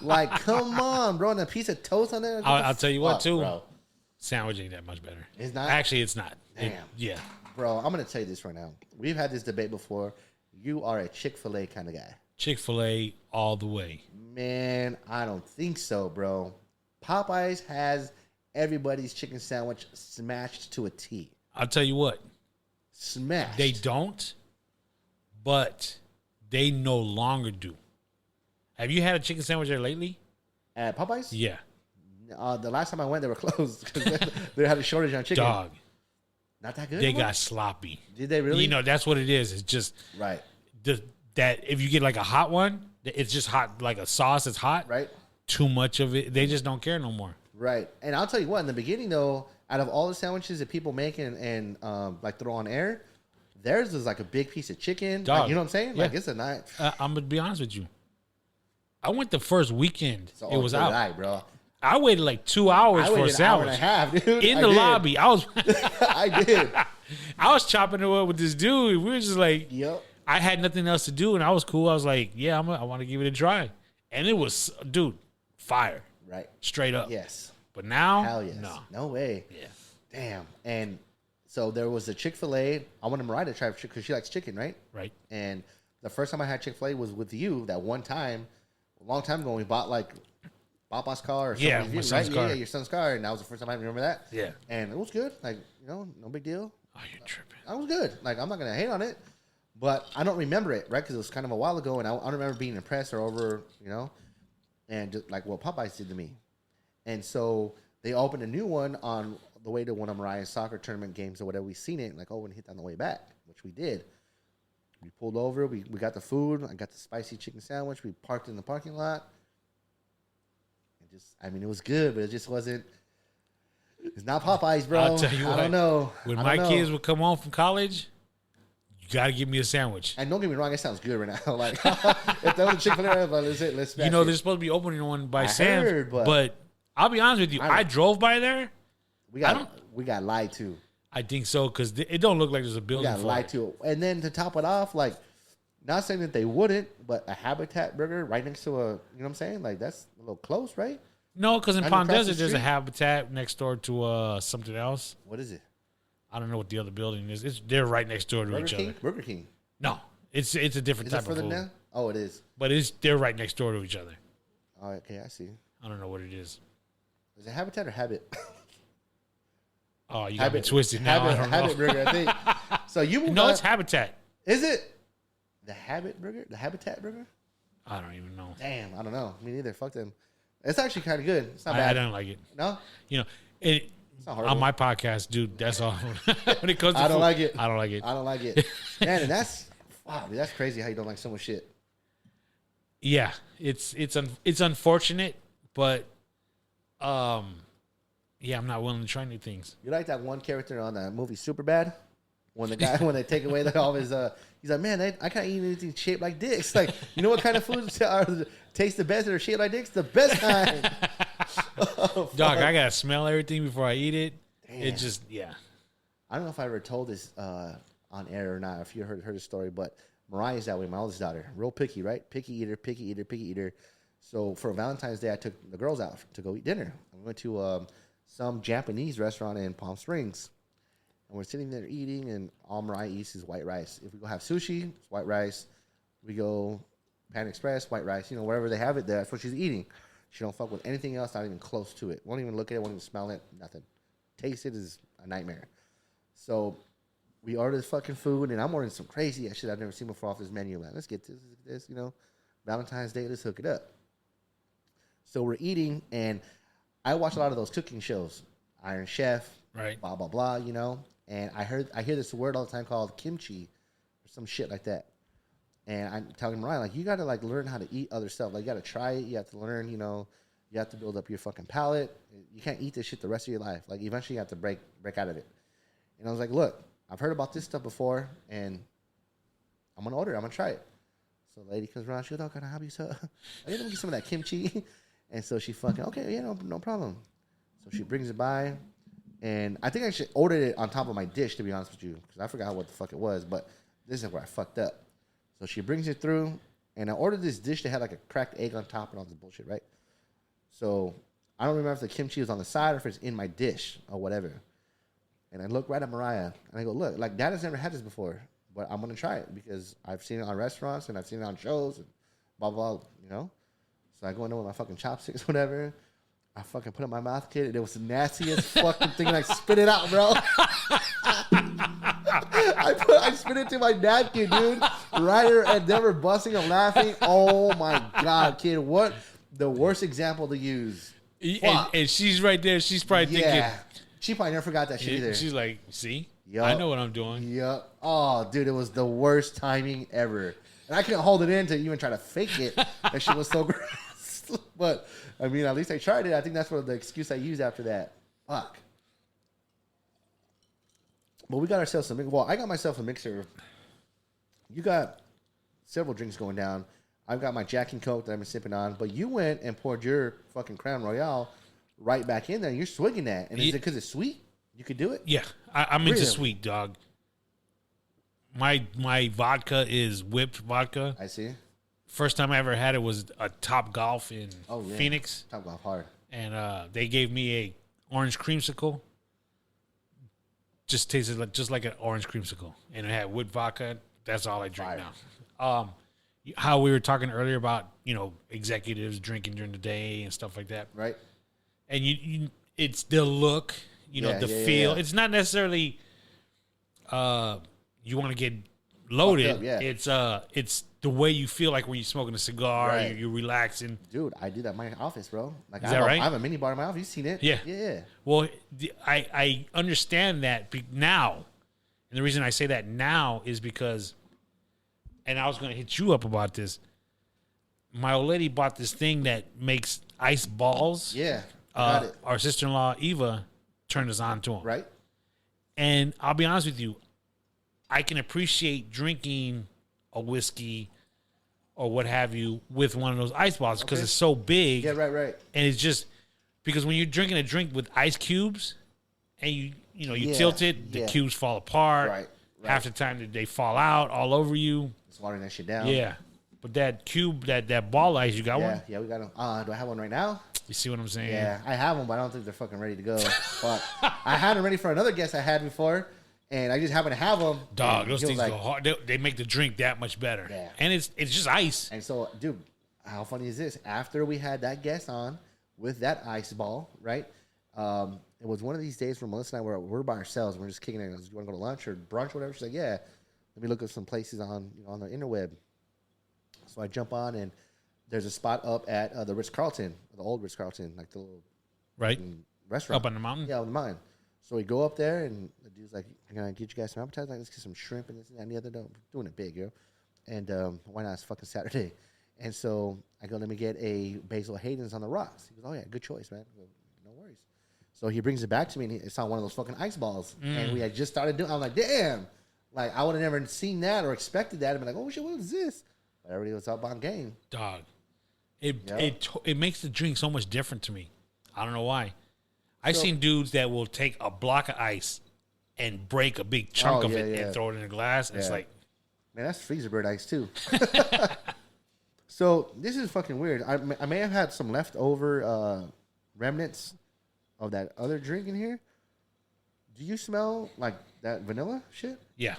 Like, come on, bro, and a piece of toast on there. I'll tell you what, too. Bro. Sandwich ain't that much better. It's not. Actually, it's not. Damn. Yeah. Bro, I'm gonna tell you this right now. We've had this debate before. You are a Chick-fil-A kind of guy. Chick-fil-A all the way. Man, I don't think so, bro. Popeyes has everybody's chicken sandwich smashed to a T. I'll tell you what. Smashed. They don't, but they no longer do. Have you had a chicken sandwich there lately? At Popeyes? Yeah. The last time I went, they were closed because they had a shortage on chicken. Dog. Not that good? They got sloppy. Did they really? You know, that's what it is. It's just right. That if you get like a hot one, it's just hot, like a sauce that's hot. Right. Too much of it. They just don't care no more. Right. And I'll tell you what, in the beginning, though, out of all the sandwiches that people make and like throw on air, theirs is like a big piece of chicken. Dog. Like, you know what I'm saying? Yeah. Like, it's a night. I'm going to be honest with you. I went the first weekend. So it was so out. did I, bro. I waited like 2 hours I for a waited an hour and sandwich. a half, dude. In I the did. lobby. I was I did. I was chopping it up with this dude. We were just like, Yep. I had nothing else to do, and I was cool. I was like, yeah, I want to give it a try. And it was, dude, fire. Right. Straight up. Yes. But now, Hell yes. No way. Yeah. Damn. And so there was a Chick-fil-A. I wanted Mariah to try because she likes chicken, right? Right. And the first time I had Chick-fil-A was with you that one time, a long time ago. We bought like Papa's car or something. Yeah, my son's car. Yeah, your son's car. And that was the first time I remember that. Yeah. And it was good. Like, no big deal. Oh, you're tripping. I was good. Like, I'm not going to hate on it. But I don't remember it, right? Because it was kind of a while ago. And I don't remember being impressed or over, and just like what Popeyes did to me. And so they opened a new one on the way to one of Mariah's soccer tournament games or whatever. We seen it. Like, and hit on the way back, which we did. We pulled over. We got the food. I got the spicy chicken sandwich. We parked in the parking lot. It was good, but it just wasn't. It's not Popeyes, bro. I'll tell you what. I don't know. When my kids would come home from college, you got to give me a sandwich. And don't get me wrong, it sounds good right now. Like, if that was a Chick-fil-A, let's smash They're it. supposed to be opening one by I Sam's. heard, but I'll be honest with you. I drove by there. We got lied to. I think so because it don't look like there's a We building got for lied it. to. And then to top it off, like, not saying that they wouldn't, but a Habitat burger right next to you know what I'm saying? Like, that's a little close, right? No, because in Right Palm across the Desert, there's a street? Habitat next door to something else. What is it? I don't know what the other building is. They're right next door to Burger each King? other. Burger King. No, it's a different Is it type of further food. down? Oh, it is. But they're right next door to each other. Oh, okay, I see. I don't know what it is. Is it Habitat or Habit? Oh, you got me twisted now. I don't Habit know. burger, I think. So you No, it's Habitat. Is it the Habit burger? The Habitat burger? I don't even know. Damn, I don't know. Me neither. Fuck them. It's actually kind of good. It's not I bad. don't like it. No? It, not horrible. on my podcast, dude, that's all. When it comes to I don't food, like it. I don't like it. I don't like it. Man, and wow, dude, that's crazy how you don't like so much shit. Yeah, it's unfortunate, but yeah, I'm not willing to try new things. You like that one character on the movie Superbad? When they take away all his he's like, man, I can't eat anything shaped like dicks. Like, you know what kind of foods taste the best that are shaped like dicks? The best kind. Oh, Dog, I gotta smell everything before I eat it. Damn. It just I don't know if I ever told this on air or not, if you heard the story, but Mariah's that way, my oldest daughter. Real picky, right? Picky eater. So for Valentine's Day, I took the girls out to go eat dinner. We went to some Japanese restaurant in Palm Springs. And we're sitting there eating, and all Mariah eats is white rice. If we go have sushi, it's white rice. We go Panda Express, white rice. Wherever they have it, that's what she's eating. She don't fuck with anything else, not even close to it. Won't even look at it, won't even smell it, nothing. Taste it is a nightmare. So we order this fucking food, and I'm ordering some crazy ass shit I've never seen before off this menu. Like, let's get this, you know, Valentine's Day, let's hook it up. So we're eating, and I watch a lot of those cooking shows, Iron Chef, Right. blah blah blah, you know. And I hear this word all the time called kimchi, or some shit like that. And I'm telling Mariah, like, you gotta like learn how to eat other stuff. Like, you gotta try it. You have to learn, you know. You have to build up your fucking palate. You can't eat this shit the rest of your life. Like, eventually you have to break out of it. And I was like, look, I've heard about this stuff before, and I'm gonna order it. I'm gonna try it. So the lady comes around. She goes, "Oh, can I have you some? Let me get some of that kimchi." And so she fucking, okay, yeah, no problem. So she brings it by, and I think I should ordered it on top of my dish, to be honest with you, because I forgot what the fuck it was. But this is where I fucked up. So she brings it through, and I ordered this dish that had like a cracked egg on top and all this bullshit, right? So I don't remember if the kimchi was on the side or if it's in my dish or whatever. And I look right at Mariah, and I go, look, like, Dad has never had this before, but I'm going to try it because I've seen it on restaurants and I've seen it on shows and blah, blah, you know? So I go in there with my fucking chopsticks, whatever. I fucking put it in my mouth, kid, and it was the nastiest fucking thing, and I spit it out, bro. I spit it to my napkin, dude. Ryder and they were busting and laughing. Oh, my God, kid. What the worst example to use. And she's right there. She's probably thinking. She probably never forgot that shit either. She's like, see? Yup. I know what I'm doing. Yep. Oh, dude, it was the worst timing ever. And I couldn't hold it in to even try to fake it. That shit was so gross. But, I mean, at least I tried it. I think that's what the excuse I used after that. Fuck. But we got ourselves some... Well, I got myself a mixer. You got several drinks going down. I've got my Jack and Coke that I've been sipping on. But you went and poured your fucking Crown Royale right back in there. You're swigging that. And is it because it's sweet? You could do it? Yeah. I'm into Really? sweet, dog. My vodka is whipped vodka. I see. First time I ever had it was a Top Golf in Yeah. Phoenix. Top Golf hard. And they gave me a orange creamsicle. Just tasted like an orange creamsicle. And it had whipped vodka. That's all I drink Fire. now. How we were talking earlier about, you know, executives drinking during the day and stuff like that. Right? And you it's the look, you know, Yeah, the yeah, feel. yeah. It's not necessarily you want to get loaded. Fucked up, yeah. It's the way you feel like when you're smoking a cigar, Right. you're relaxing. Dude, I do that in my office, bro. Like, Is that right? I have a mini bar in my office. You've seen it. Yeah. Yeah. Well, I understand that now. And the reason I say that now is because, and I was going to hit you up about this. My old lady bought this thing that makes ice balls. Yeah. Got it. Our sister-in-law, Eva, turned us on to them. Right? And I'll be honest with you, I can appreciate drinking a whiskey or what have you with one of those ice balls because Okay. it's so big. Yeah, right. And it's just because when you're drinking a drink with ice cubes and you Yeah, tilt it, the yeah. cubes fall apart. Right. Half the time they fall out all over you. It's watering that shit down. Yeah. But that cube, that ball ice, you got one? Yeah, we got them. Do I have one right now? You see what I'm saying? Yeah, I have them, but I don't think they're fucking ready to go. But I had them ready for another guest I had before, and I just happened to have them. Dog, and those he was things like, go hard. They make the drink that much better. Yeah. And it's just ice. And so, dude, how funny is this? After we had that guest on with that ice ball, right? It was one of these days where Melissa and I we're by ourselves. We're just kicking it. Do you want to go to lunch or brunch or whatever? She's like, yeah. Let me look at some places on on the interweb. So I jump on, and there's a spot up at the Ritz-Carlton, the old Ritz-Carlton, like the little Right? restaurant. Up on the mountain? Yeah, on the mountain. So we go up there, and the dude's like, can I get you guys some appetizers? Like, let's get some shrimp and this and that and the other. No, doing it big, yo. And why not? It's fucking Saturday. And so I go, let me get a Basil Hayden's on the rocks. He goes, oh, yeah, good choice, man. I go, no worries. So he brings it back to me, and it's on one of those fucking ice balls. And we had just started doing I'm like, damn. Like, I would have never seen that or expected that. I'd be like, oh, shit, what is this? But everybody was up on game. Dog. Yeah. It makes the drink so much different to me. I don't know why. I've seen dudes that will take a block of ice and break a big chunk of it and throw it in a glass. And it's Yeah. like, Man, that's freezer bird ice, too. So, this is fucking weird. I may have had some leftover remnants of that other drink in here. Do you smell like that vanilla shit? yeah.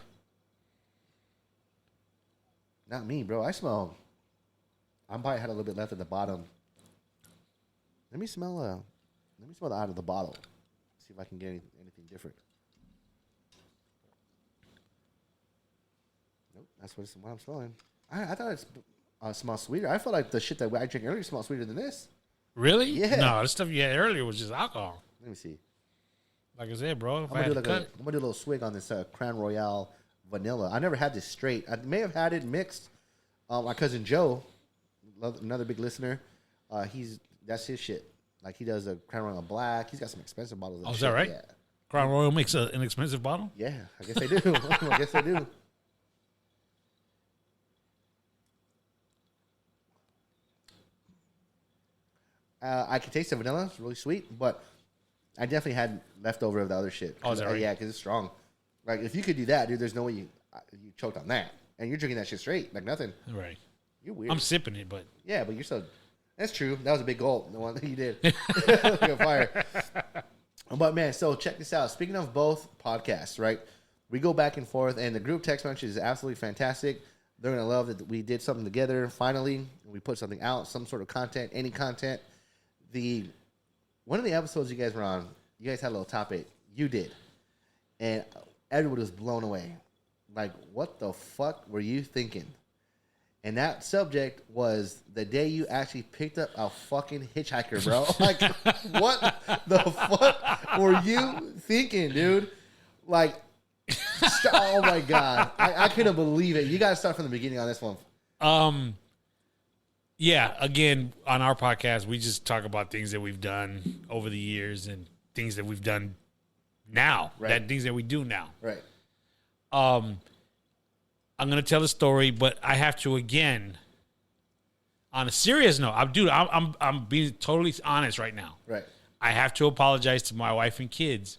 Not me, bro. I probably had a little bit left at the bottom. Let me smell the out of the bottle. See if I can get anything different. That's what I'm smelling. I thought it smells sweeter. I felt like the shit that I drank earlier smelled sweeter than this. Really? Yeah. No, the stuff you had earlier was just alcohol. Let me see. Like I said, bro, if I'm I had gonna to do cut, I'm gonna do a little swig on this Crown Royale vanilla. I never had this straight. I may have had it mixed. My cousin Joe, another big listener, that's his shit. Like he does a Crown Royale Black. He's got some expensive bottles. Oh, is that right? Yeah. Crown Royal makes an expensive bottle. Yeah, I guess they do. I guess they do. I could taste the vanilla. It's really sweet, but I definitely had leftover of the other shit. Oh, is that right? Yeah, because it's strong. Like, if you could do that, dude, there's no way you choked on that. And you're drinking that shit straight, like nothing. Right. You're weird. I'm sipping it, but Yeah, but you're so... That's true. That was a big gulp, the one that you did. Like a fire. But, man, so check this out. Speaking of both podcasts, right? We go back and forth, and the group text message is absolutely fantastic. They're going to love that we did something together, finally. We put something out, some sort of content, any content. One of the episodes you guys were on, you guys had a little topic. You did. And everybody was blown away. Like, what the fuck were you thinking? And that subject was the day you actually picked up a fucking hitchhiker, bro. Like, what the fuck were you thinking, dude? Like, oh my God. I couldn't believe it. You got to start from the beginning on this one. yeah, again, on our podcast, we just talk about things that we've done over the years and things that we've done now, Right. things that we do now. Right. I'm going to tell a story, but I have to, again, on a serious note, I'm being totally honest right now. Right. I have to apologize to my wife and kids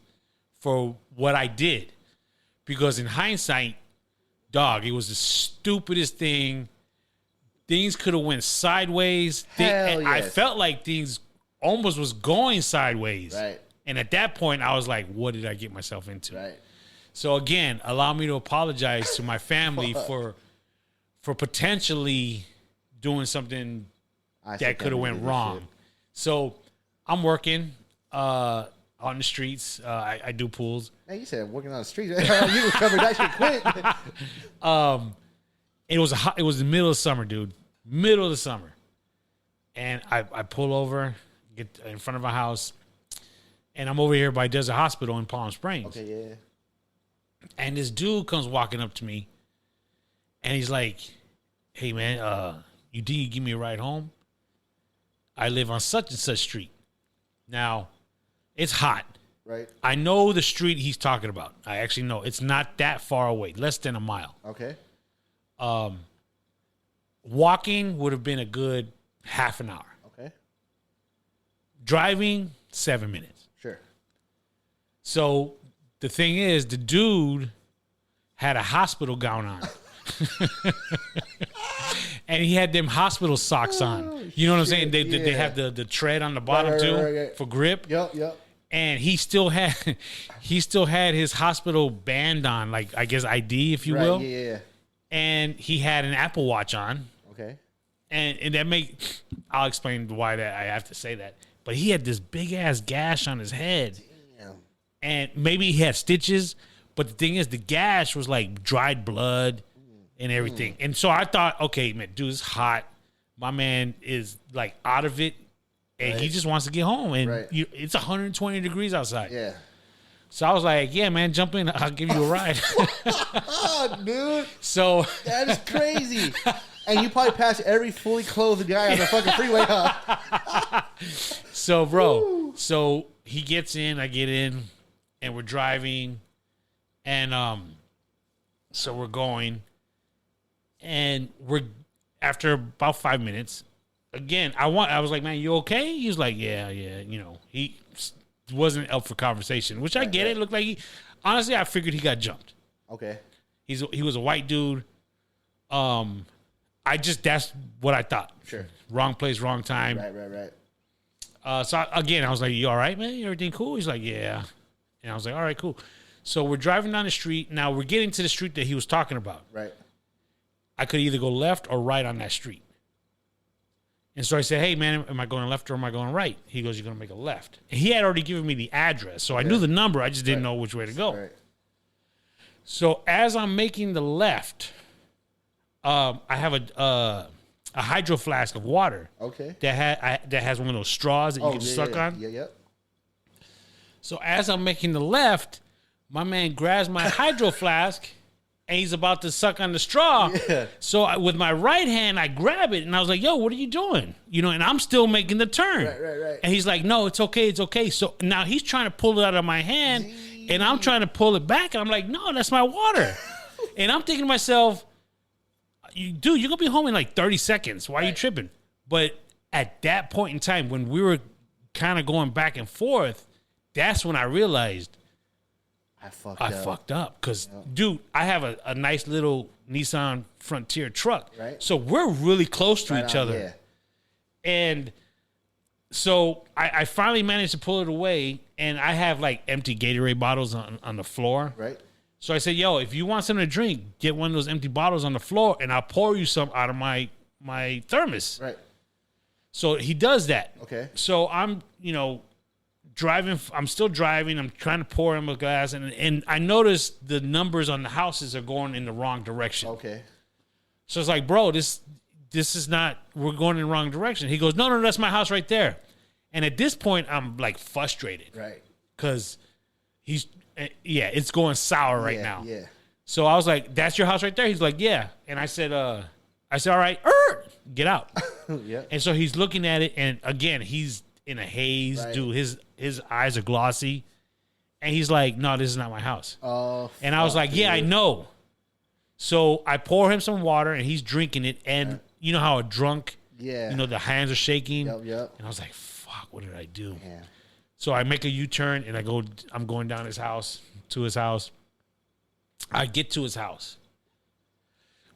for what I did. Because in hindsight, dog, it was the stupidest thing. Things could have went sideways. Hell I yes. felt like things almost was going sideways. Right. And at that point, I was like, what did I get myself into? Right. So again, allow me to apologize to my family for potentially doing something that could have went wrong. So I'm working on the streets. I do pools. Hey, you said working on the streets. You recovered that shit quick. It was the middle of summer, dude. Middle of the summer. And I pull over, get in front of a house, and I'm over here by Desert Hospital in Palm Springs. Okay, yeah. And this dude comes walking up to me, and he's like, hey, man, you think you give me a ride home? I live on such and such street. Now, it's hot. Right. I know the street he's talking about. I actually know. It's not that far away, less than a mile. Okay. Walking would have been a good half an hour. Okay. Driving, 7 minutes. Sure. So the thing is, the dude had a hospital gown on. And he had them hospital socks on. You know what I'm saying? They have the tread on the bottom right. for grip. Yep. And he still had his hospital band on, like I guess ID, if you will. Yeah. And he had an Apple Watch on. Okay. And I'll explain why that I have to say that. But he had this big ass gash on his head. Damn. And maybe he had stitches, but the thing is, the gash was like dried blood and everything. And so I thought, okay, man, dude, it's hot. My man is like out of it, and he just wants to get home. And it's 120 degrees outside. Yeah. So I was like, yeah, man, jump in. I'll give you a ride. Oh, dude. So That is crazy. And you probably passed every fully clothed guy on the fucking freeway, huh? So, bro, so he gets in, I get in, and we're driving, and so we're going, and we're after about 5 minutes. Again, I was like, man, you okay? He was like, yeah, you know, he wasn't up for conversation, which I get it. Looked like honestly, I figured he got jumped. Okay. He was a white dude. That's what I thought. Sure. Wrong place, wrong time. Right. So again, I was like, you all right, man? Everything cool? He's like, yeah. And I was like, all right, cool. So we're driving down the street. Now we're getting to the street that he was talking about. Right. I could either go left or right on that street. And so I said, hey, man, am I going left or am I going right? He goes, you're going to make a left. And he had already given me the address. So I knew the number. I just didn't know which way to go. Right. So as I'm making the left, I have a hydro flask of water. Okay. That has one of those straws that you can suck on. Yeah. So as I'm making the left, my man grabs my hydro flask and he's about to suck on the straw. Yeah. So with my right hand, I grab it and I was like, yo, what are you doing? You know, and I'm still making the turn. Right. And he's like, no, it's okay. So now he's trying to pull it out of my hand and I'm trying to pull it back. And I'm like, no, that's my water. And I'm thinking to myself, dude, you're going to be home in like 30 seconds. Why are you tripping? But at that point in time, when we were kind of going back and forth, that's when I realized I fucked up. Because, dude, I have a nice little Nissan Frontier truck. Right. So we're really close to each other. Yeah. And so I finally managed to pull it away, and I have like empty Gatorade bottles on the floor. Right. So I said, yo, if you want something to drink, get one of those empty bottles on the floor, and I'll pour you some out of my thermos. Right. So he does that. Okay. So I'm, driving. I'm still driving. I'm trying to pour him a glass, and I noticed the numbers on the houses are going in the wrong direction. Okay. So it's like, bro, this is not. We're going in the wrong direction. He goes, no, that's my house right there. And at this point, I'm like frustrated, Right. because it's going sour right now. Yeah. So I was like, that's your house right there? He's like, yeah. And I said, all right, get out. Yeah. And so he's looking at it, and again, he's in a haze, Right. dude. His eyes are glossy. And he's like, no, this is not my house. Oh. And I was like, yeah, I know. So I pour him some water, and he's drinking it. And you know how a drunk, the hands are shaking. Yep. And I was like, fuck, what did I do? Yeah. So I make a U-turn, and I'm going down to his house. I get to his house.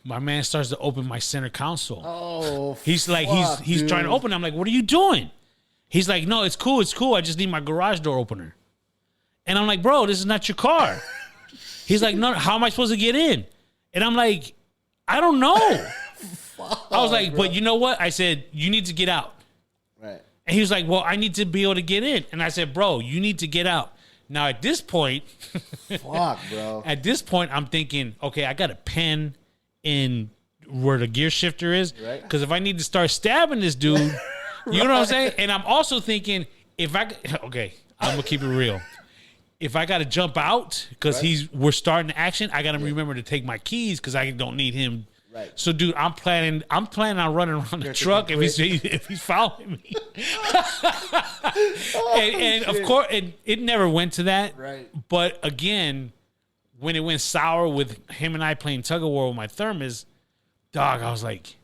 My man starts to open my center console. Oh, he's like, he's dude. trying to open it. I'm like, what are you doing? He's like, no, it's cool. I just need my garage door opener. And I'm like, bro, this is not your car. He's like, no, how am I supposed to get in? And I'm like, I don't know. I was like, but you know what? I said, you need to get out. Right. And he was like, well, I need to be able to get in. And I said, bro, you need to get out. Now, at this point, Fuck, bro. At this point, I'm thinking, okay, I got a pen in where the gear shifter is. Right. Because if I need to start stabbing this dude, you know what I'm saying? And I'm also thinking, I'm going to keep it real. If I got to jump out because we're starting the action, I got to remember to take my keys because I don't need him. Right. So, dude, I'm planning on running around the truck if he's following me. and of course, it never went to that. Right. But again, when it went sour with him and I playing tug of war with my thermos, dog, I was like,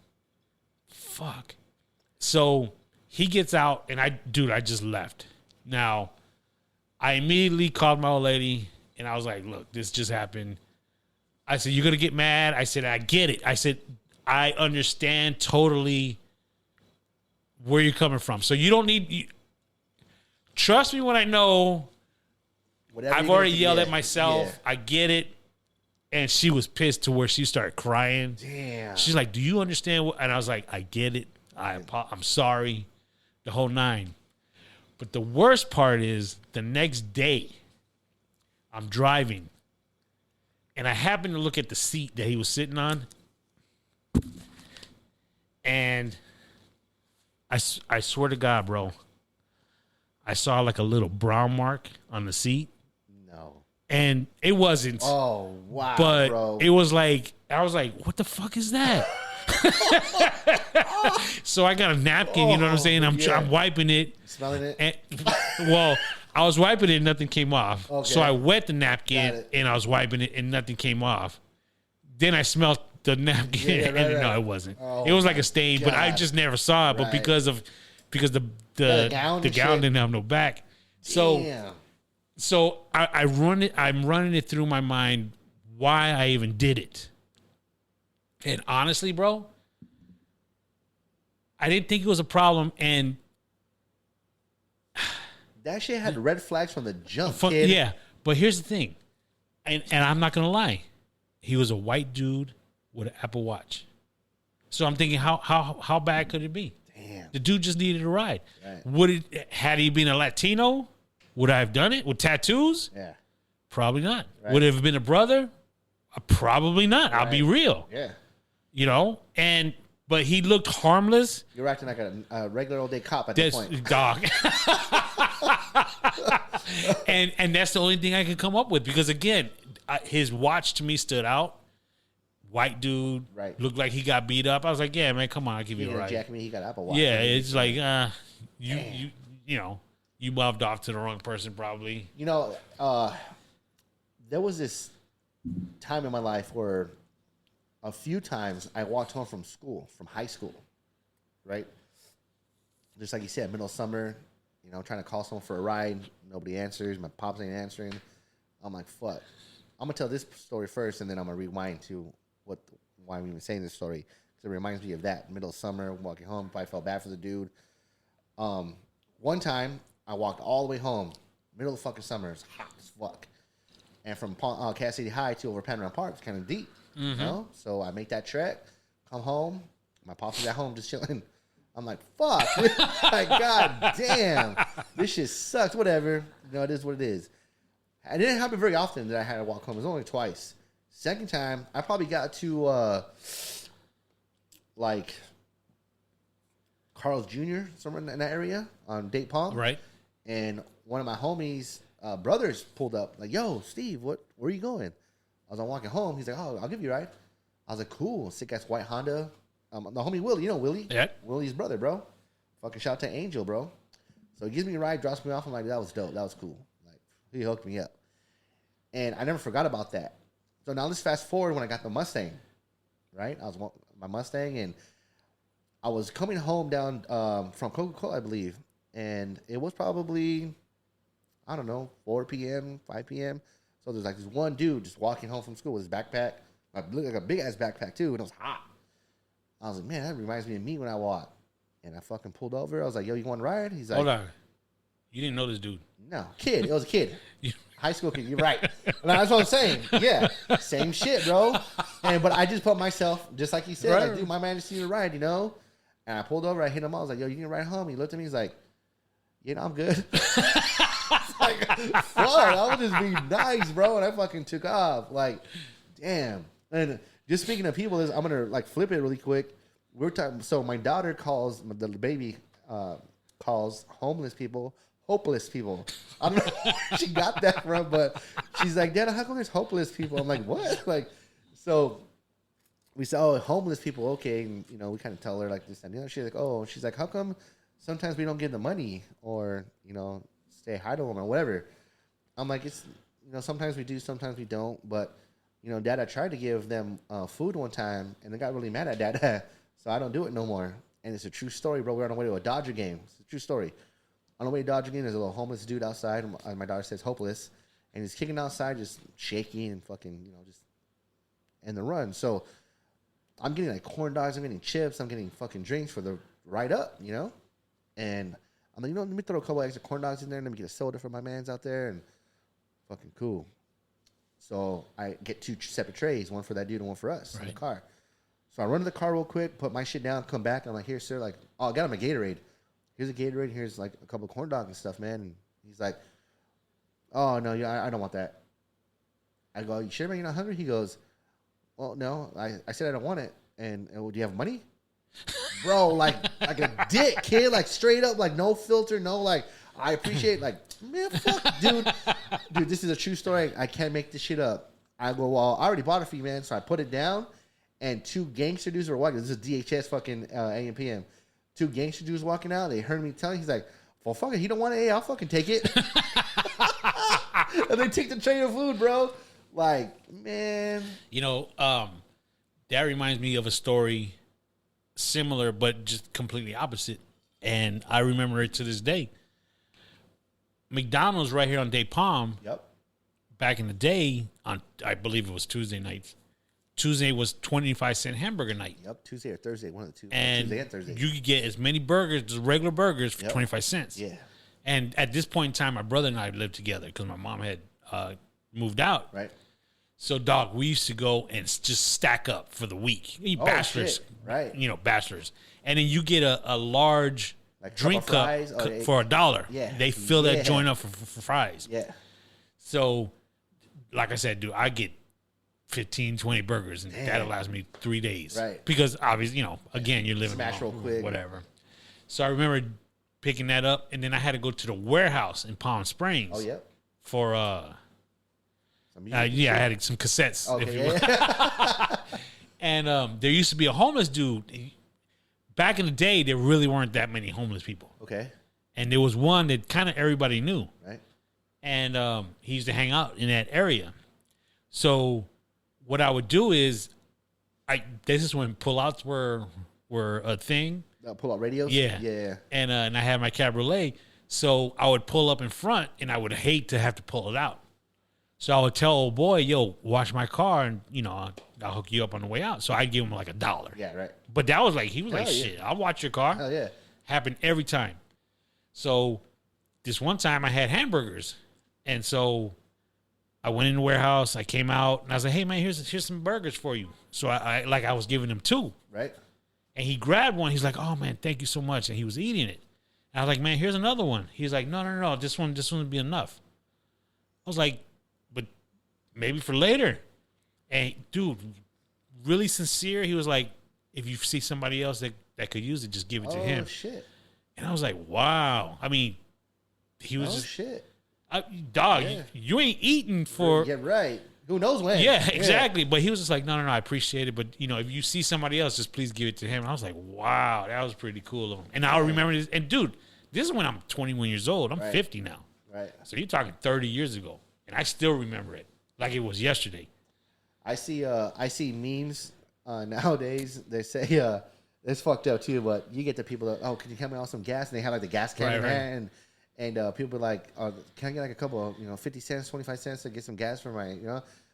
fuck. So he gets out, and I just left. Now, I immediately called my old lady, and I was like, look, this just happened. I said, you're going to get mad? I said, I get it. I said, I understand totally where you're coming from. So you don't need... trust me when I know... Whatever I've already yelled at myself. Yeah. I get it. And she was pissed to where she started crying. Damn. She's like, do you understand what... And I was like, I get it. I'm sorry. The whole nine. But the worst part is the next day, I'm driving. And I happened to look at the seat that he was sitting on. And I swear to God, bro, I saw like a little brown mark on the seat. No. And it wasn't. Oh, wow, but bro. It was like, I was like, what the fuck is that? So I got a napkin, you know what I'm saying? I'm wiping it. Smelling it? And, well, I was wiping it and nothing came off. Okay. So I wet the napkin and I was wiping it and nothing came off. Then I smelled the napkin no, it wasn't. Oh, it was like a stain, God. But I just never saw it. But because the gown didn't have no back. So I'm running it through my mind why I even did it. And honestly, bro, I didn't think it was a problem. And that shit had red flags from the jump, kid. Yeah, but here's the thing. And I'm not going to lie. He was a white dude with an Apple Watch. So I'm thinking, how bad could it be? Damn. The dude just needed a ride. Right. Had he been a Latino, would I have done it with tattoos? Yeah. Probably not. Right. Would it have been a brother? Probably not. I'll be real. Yeah. you know, but he looked harmless. You're acting like a regular old day cop at this point. Dog. and that's the only thing I could come up with because again, his watch to me stood out. White dude, right? Looked like he got beat up. I was like, yeah, man, come on, I'll give you a ride. Jack me, he got Apple Watch. Yeah, it's like you know, you muffed off to the wrong person probably. You know, there was this time in my life where a few times I walked home from high school, right? Just like you said, middle of summer, you know, trying to call someone for a ride. Nobody answers. My pops ain't answering. I'm like, fuck. I'm going to tell this story first, and then I'm going to rewind to why I'm even saying this story. Because it reminds me of that. Middle of summer, walking home. I felt bad for the dude. One time, I walked all the way home. Middle of fucking summer. It's hot as fuck. And from Cass City High to over Panorama Park, it's kind of deep. Mm-hmm. You know? So I make that trek, come home. My pops is at home just chilling. I'm like, fuck. Like, God damn. This shit sucks. Whatever. You know, it is what it is. It didn't happen very often that I had to walk home. It was only twice. Second time, I probably got to, like, Carl's Jr., somewhere in that area on Date Palm. Right. And one of my homies' brothers pulled up, like, yo, Steve, where are you going? I was walking home. He's like, oh, I'll give you a ride. I was like, cool. Sick-ass white Honda. The homie Willie. You know Willie? Yeah. Willie's brother, bro. Fucking shout out to Angel, bro. So he gives me a ride, drops me off. I'm like, that was dope. That was cool. Like, he hooked me up. And I never forgot about that. So now let's fast forward when I got the Mustang, right? I was my Mustang, and I was coming home down from Coca-Cola, I believe. And it was probably, I don't know, 4 p.m., 5 p.m. So there's like this one dude just walking home from school with his backpack. It looked like a big-ass backpack, too, and it was hot. I was like, man, that reminds me of me when I walk. And I fucking pulled over. I was like, yo, you want to ride? He's like, hold on. You didn't know this dude. No, kid. It was a kid. High school kid. You're right. That's what I'm saying. Yeah. Same shit, bro. But I just put myself, just like he said, right. Like, dude, my man just needed a ride, you know? And I pulled over. I hit him. I was like, yo, you can ride home? He looked at me. He's like, you know, I'm good. Like, fuck, I was just being nice, bro. And I fucking took off. Like, damn. And just speaking of people, I'm going to, like, flip it really quick. We're talking. So my daughter calls, the baby calls hopeless people. I don't know where she got that from, but she's like, Dad, how come there's hopeless people? I'm like, what? Like, so we said, oh, homeless people, okay. And, you know, we kind of tell her like this and the other. She's like, oh, she's like, how come sometimes we don't give the money or, you know, say hi to them or whatever? I'm like, it's, you know, sometimes we do, sometimes we don't. But, you know, Dad, I tried to give them food one time and they got really mad at Dad. So I don't do it no more. And it's a true story, bro. We're on the way to a Dodger game. It's a true story. On the way to Dodger game, there's a little homeless dude outside. And my daughter says hopeless. And he's kicking outside, just shaking and fucking, you know, just in the run. So I'm getting like corn dogs. I'm getting chips. I'm getting fucking drinks for the ride up, you know? And I'm like, you know, let me throw a couple extra corn dogs in there. And let me get a soda for my mans out there. And fucking cool. So I get 2 separate trays, one for that dude and one for us in the car. So I run to the car real quick, put my shit down, come back. I'm like, here, sir. Like, oh, I got him a Gatorade. Here's a Gatorade. Here's like a couple of corn dogs and stuff, man. And he's like, oh, no, I don't want that. I go, you sure, man? You're not hungry? He goes, well, no. I said I don't want it. And do you have money? Bro, like a dick, kid. Like, straight up, like, no filter, no, like, I appreciate, like, man, fuck, dude. Dude, this is a true story. I can't make this shit up. I go, well, I already bought it for you, man. So I put it down. And 2 gangster dudes were walking. This is DHS fucking AM PM. 2 gangster dudes walking out. They heard me telling. He's like, well, fuck it. He don't want it. Hey, I'll fucking take it. And they take the tray of food, bro. Like, man. You know, that reminds me of a story similar, but just completely opposite. And I remember it to this day. McDonald's right here on Day Palm. Yep. Back in the day, on I believe it was Tuesday nights. Tuesday was 25-cent hamburger night. Yep, Tuesday or Thursday, one of the two. And Tuesday and Thursday. You could get as many burgers, regular burgers, for 25 cents. Yeah. And at this point in time, my brother and I lived together because my mom had moved out. Right. So, dog, we used to go and just stack up for the week. Bachelors. Shit. Right. You know, bachelors. And then you get a large like drink cup for $1. Yeah. They fill that joint up for fries. Yeah. So, like I said, dude, I get 15, 20 burgers, and that allows me 3 days. Right. Because obviously, you know, again, you're living Smash alone, real quick. whatever. So I remember picking that up, and then I had to go to the warehouse in Palm Springs. Oh, yep. For I had some cassettes. If you will. And there used to be a homeless dude. Back in the day, there really weren't that many homeless people. Okay. And there was one that kind of everybody knew. Right. And he used to hang out in that area. So what I would do is, this is when pullouts were a thing. Pull out radios? Yeah. Yeah. And I had my cabriolet. So I would pull up in front, and I would hate to have to pull it out. So I would tell old boy, yo, wash my car, and, you know, I'll hook you up on the way out. So I'd give him like $1. Yeah, right. But that was like, he was like, yeah. shit, I'll watch your car. Hell yeah. Happened every time. So this one time I had hamburgers. And so I went in the warehouse, I came out, and I was like, hey, man, here's some burgers for you. So I was giving him 2. Right. And he grabbed one. He's like, oh, man, thank you so much. And he was eating it. And I was like, man, here's another one. He's like, no, this one would be enough. I was like, but maybe for later. And dude, really sincere. He was like, if you see somebody else that could use it, just give it to him. Oh, shit. And I was like, wow. I mean, he was just, shit. Dog, Yeah. you ain't eating for. Yeah, right. Who knows when? Yeah, exactly. But he was just like, no, I appreciate it. But, you know, if you see somebody else, just please give it to him. And I was like, wow, that was pretty cool of him. And I'll remember this. And, dude, this is when I'm 21 years old. I'm 50 now. Right. So you're talking 30 years ago. And I still remember it like it was yesterday. I see memes nowadays. They say it's fucked up too, but you get the people that, oh, can you help me out with some gas? And they have like the gas can in there, and people are like, oh, can I get like a couple of 50 cents, 25 cents to get some gas for my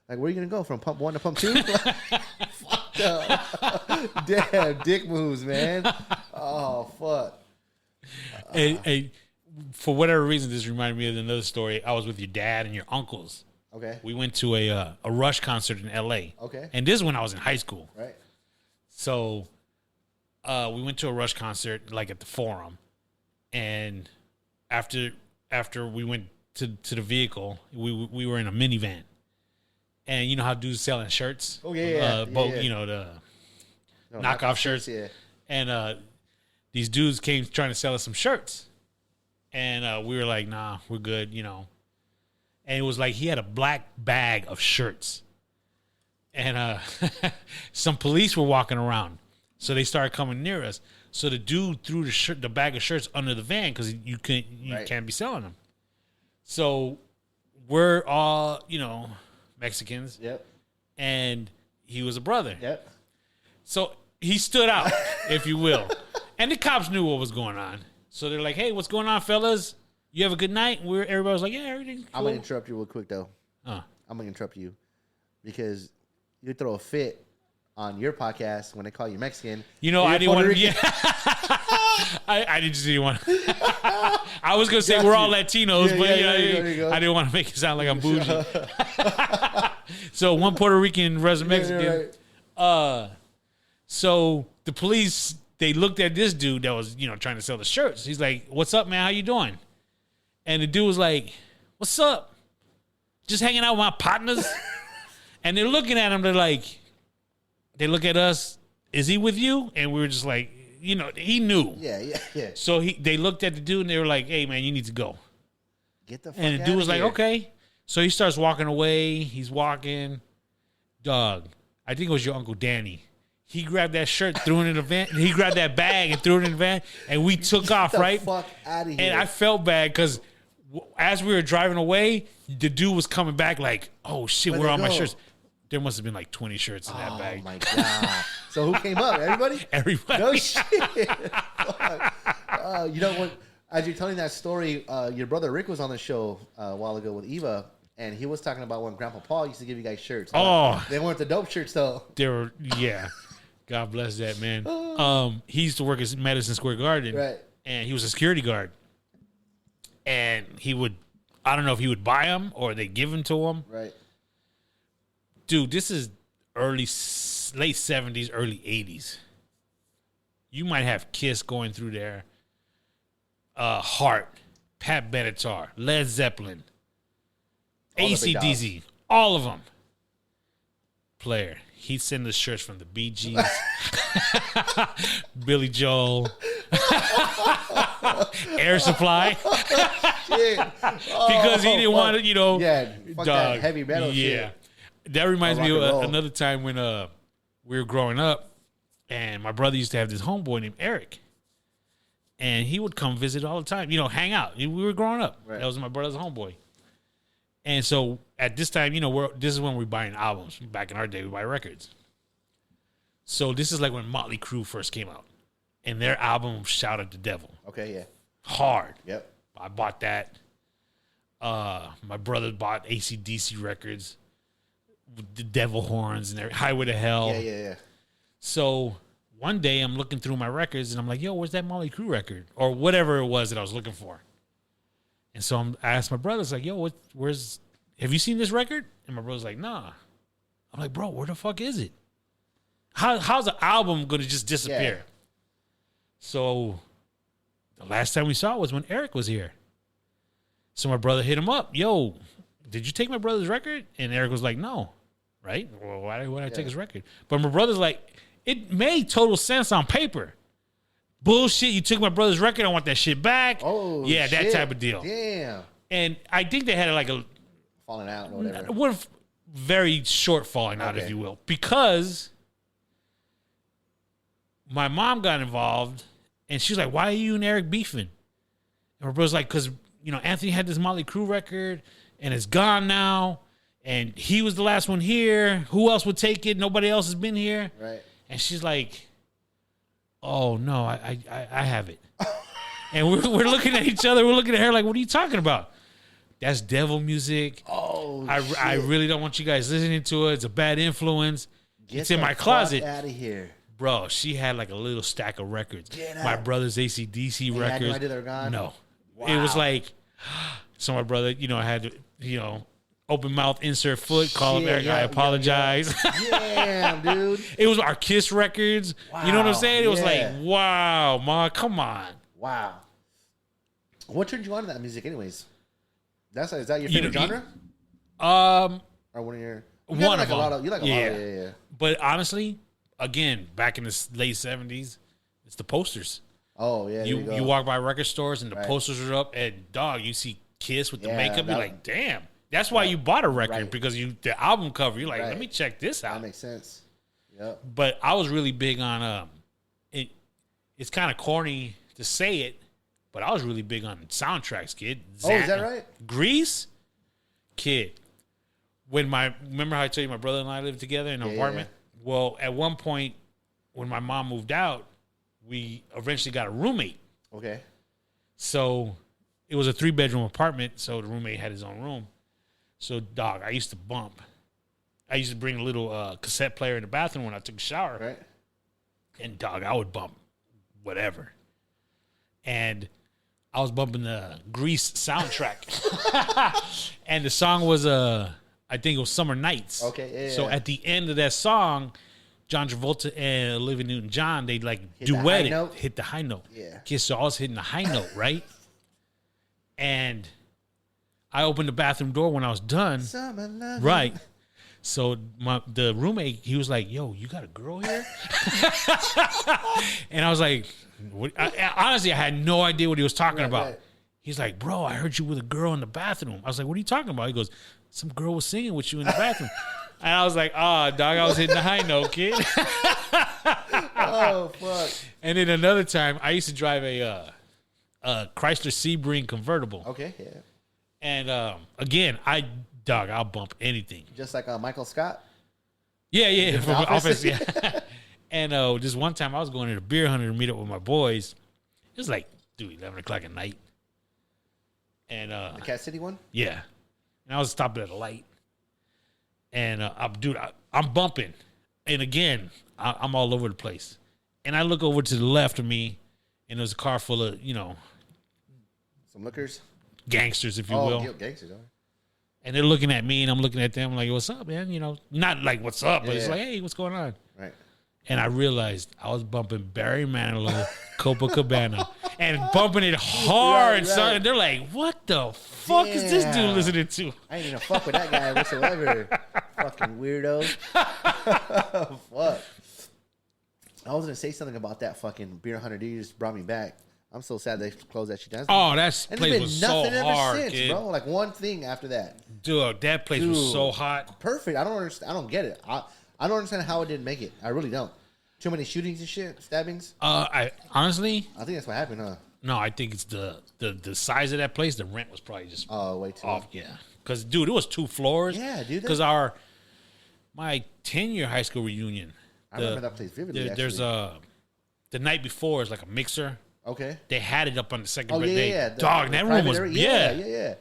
like, where are you gonna go from pump 1 to pump 2? Fucked up. Damn, dick moves, man. Oh fuck. Hey, for whatever reason, this reminded me of another story. I was with your dad and your uncles. Okay. We went to a Rush concert in L.A. Okay. And this is when I was in high school. Right. So we went to a Rush concert like at the Forum, and after we went to the vehicle, we were in a minivan, and you know how dudes selling shirts? Oh yeah. You know, the knockoff shirts. Yeah. And these dudes came trying to sell us some shirts, and we were like, nah, we're good, you know. And it was like he had a black bag of shirts. And some police were walking around. So they started coming near us. So the dude threw the bag of shirts under the van because you can't be selling them. So we're all, Mexicans. Yep. And he was a brother. Yep. So he stood out, if you will. And the cops knew what was going on. So they're like, hey, what's going on, fellas? You have a good night? And everybody was like, yeah, everything's cool. I'm going to interrupt you real quick, though. I'm going to interrupt you because you throw a fit on your podcast when they call you Mexican. I didn't want to. Yeah. I didn't want to. I was going to say we're all Latinos, but I didn't want to make it sound like I'm bougie. So one Puerto Rican, rest Mexican. Right. So the police, they looked at this dude that was, trying to sell the shirts. He's like, what's up, man? How you doing? And the dude was like, what's up? Just hanging out with my partners. And they're looking at him. They look at us. Is he with you? And we were just like, he knew. Yeah. So they looked at the dude and they were like, hey, man, you need to go. Get the fuck And the dude was like, here. okay. So he starts walking away. He's walking. Dog, I think it was your Uncle Danny. He grabbed that shirt, threw it in the van. He grabbed that bag and threw it in the van. And we took off, Get the right? fuck out of here. And I felt bad because as we were driving away, the dude was coming back like, oh, shit, where are all my shirts? There must have been like 20 shirts in that bag. Oh, my God. So who came up? Everybody? Everybody. No shit. You know what? As you're telling that story, your brother Rick was on the show a while ago with Eva, and he was talking about when Grandpa Paul used to give you guys shirts. They weren't the dope shirts, though. They were, yeah. God bless that, man. He used to work at Madison Square Garden. Right. And he was a security guard. And he would, I don't know if he would buy them or they give them to him. Right. Dude, this is late 70s, early 80s. You might have Kiss going through there. Heart, Pat Benatar, Led Zeppelin, AC/DC, all of them. player. He'd send us shirts from the Bee Gees, Billy Joel, Air Supply, because he didn't want to, fuck that heavy metal shit. That reminds me of rock and roll. another time when we were growing up, and my brother used to have this homeboy named Eric, and he would come visit all the time, hang out. We were growing up. Right. That was my brother's homeboy. And so at this time, this is when we're buying albums. Back in our day, we buy records. So this is like when Motley Crue first came out, and their album Shout at the Devil. Okay, yeah. Hard. Yep. I bought that. My brother bought AC/DC records, with the devil horns and Highway to Hell. Yeah. So one day I'm looking through my records, and I'm like, yo, where's that Motley Crue record? Or whatever it was that I was looking for. And so I asked my brother, like, yo, have you seen this record? And my brother's like, nah. I'm like, bro, where the fuck is it? How's the album going to just disappear? Yeah. So the last time we saw it was when Eric was here. So my brother hit him up. Yo, did you take my brother's record? And Eric was like, no. Right? Well, why would I take his record? But my brother's like, it made total sense on paper. Bullshit, you took my brother's record, I want that shit back. Oh, yeah, shit. that type of deal. Damn. And I think they had like Falling out or whatever. one very short falling out, if you will, because my mom got involved, and she's like, why are you and Eric beefing? And my brother's like, because, Anthony had this Motley Crue record, and it's gone now, and he was the last one here. Who else would take it? Nobody else has been here. Right. And she's like, oh, no, I have it. And we're looking at each other. We're looking at her like, what are you talking about? That's devil music. Oh, I really don't want you guys listening to it. It's a bad influence. It's in the my closet. Out of here. Bro, she had like a little stack of records. Get My out. brother's AC/DC They records. had no idea they were gone? No. Wow. It was like, so my brother, had to, open mouth, insert foot, call him Shit, Eric. yeah, I apologize. Damn, dude. It was our Kiss records. You know what I'm Wow, saying? It was like, yeah. wow, Ma, come on. Wow. What turned you on to that music, anyways? Is that your You favorite know, genre? Or one of your? You One like of a lot them. of. You like a Yeah. lot of. Yeah. But honestly, again, back in the late 70s, it's the posters. Oh yeah. You walk by record stores and the Right. posters are up, and dog, you see Kiss with the Yeah, makeup. You're that- like, damn. That's why you bought a record, Right. because the album cover. You're like, Right. let me check this out. That makes sense. Yep. But I was really big on it. It's kind of corny to say it, but I was really big on soundtracks, kid. Oh, is that right? Grease, kid. Remember how I told you my brother and I lived together in an apartment? Well, at one point, when my mom moved out, we eventually got a roommate. Okay. So it was a 3-bedroom apartment, so the roommate had his own room. So, dog, I used to bump. I used to bring a little cassette player in the bathroom when I took a shower. Right. And, dog, I would bump whatever. And I was bumping the Grease soundtrack. And the song was, I think it was Summer Nights. Okay, yeah. So at the end of that song, John Travolta and Olivia Newton-John, they like Hit the high duet it, note? hit the high note. Yeah. Okay, so I was hitting the high note, right? And I opened the bathroom door when I was done. Summer love. Right. So the roommate, he was like, yo, you got a girl here? And I was like, honestly, I had no idea what he was talking about. Right. He's like, bro, I heard you with a girl in the bathroom. I was like, what are you talking about? He goes, some girl was singing with you in the bathroom. And I was like, dog, I was hitting the high note, kid. Oh, fuck. And then another time, I used to drive a Chrysler Sebring convertible. Okay, yeah. And again, I'll bump anything. Just like Michael Scott. Yeah, from Office? Office, yeah. And this one time I was going to the beer hunter to meet up with my boys. It was like, 11 o'clock at night. And The Cat City one? yeah. And I was stopping at a light. And I'm bumping. And again, I'm all over the place. And I look over to the left of me, and there's a car full of, Some lookers? gangsters, if you will. Oh, gangsters. All right. And they're looking at me, and I'm looking at them. I'm like, what's up, man? Not like, what's up? But it's Yeah. like, hey, what's going on? Right. And I realized I was bumping Barry Manilow, Copacabana. and bumping it hard. Right, So right. they're like, "What the fuck is this dude Damn. listening to?" I ain't even fuck with that guy whatsoever. Fucking weirdo. Fuck. I was gonna say something about that fucking beer hunter dude. You just brought me back. I'm so sad they closed that shit down. Oh, that and place it's was been so nothing hard, ever since, kid. bro. Like one thing after that. Dude, that place was Dude. so hot. Perfect. I don't understand. I don't get it. I don't understand how it didn't make it. I really don't. Too many shootings and shit, stabbings. I honestly, I think that's what happened, huh? no, I think it's the size of that place. The rent was probably just Oh, way too. off. Yeah, because dude, it was 2 floors. Yeah, dude, Because my 10-year high school reunion. I remember that place vividly. There's the night before is like a mixer. Okay. They had it up on the second Oh, day. yeah. Dog, that room private was area? Yeah.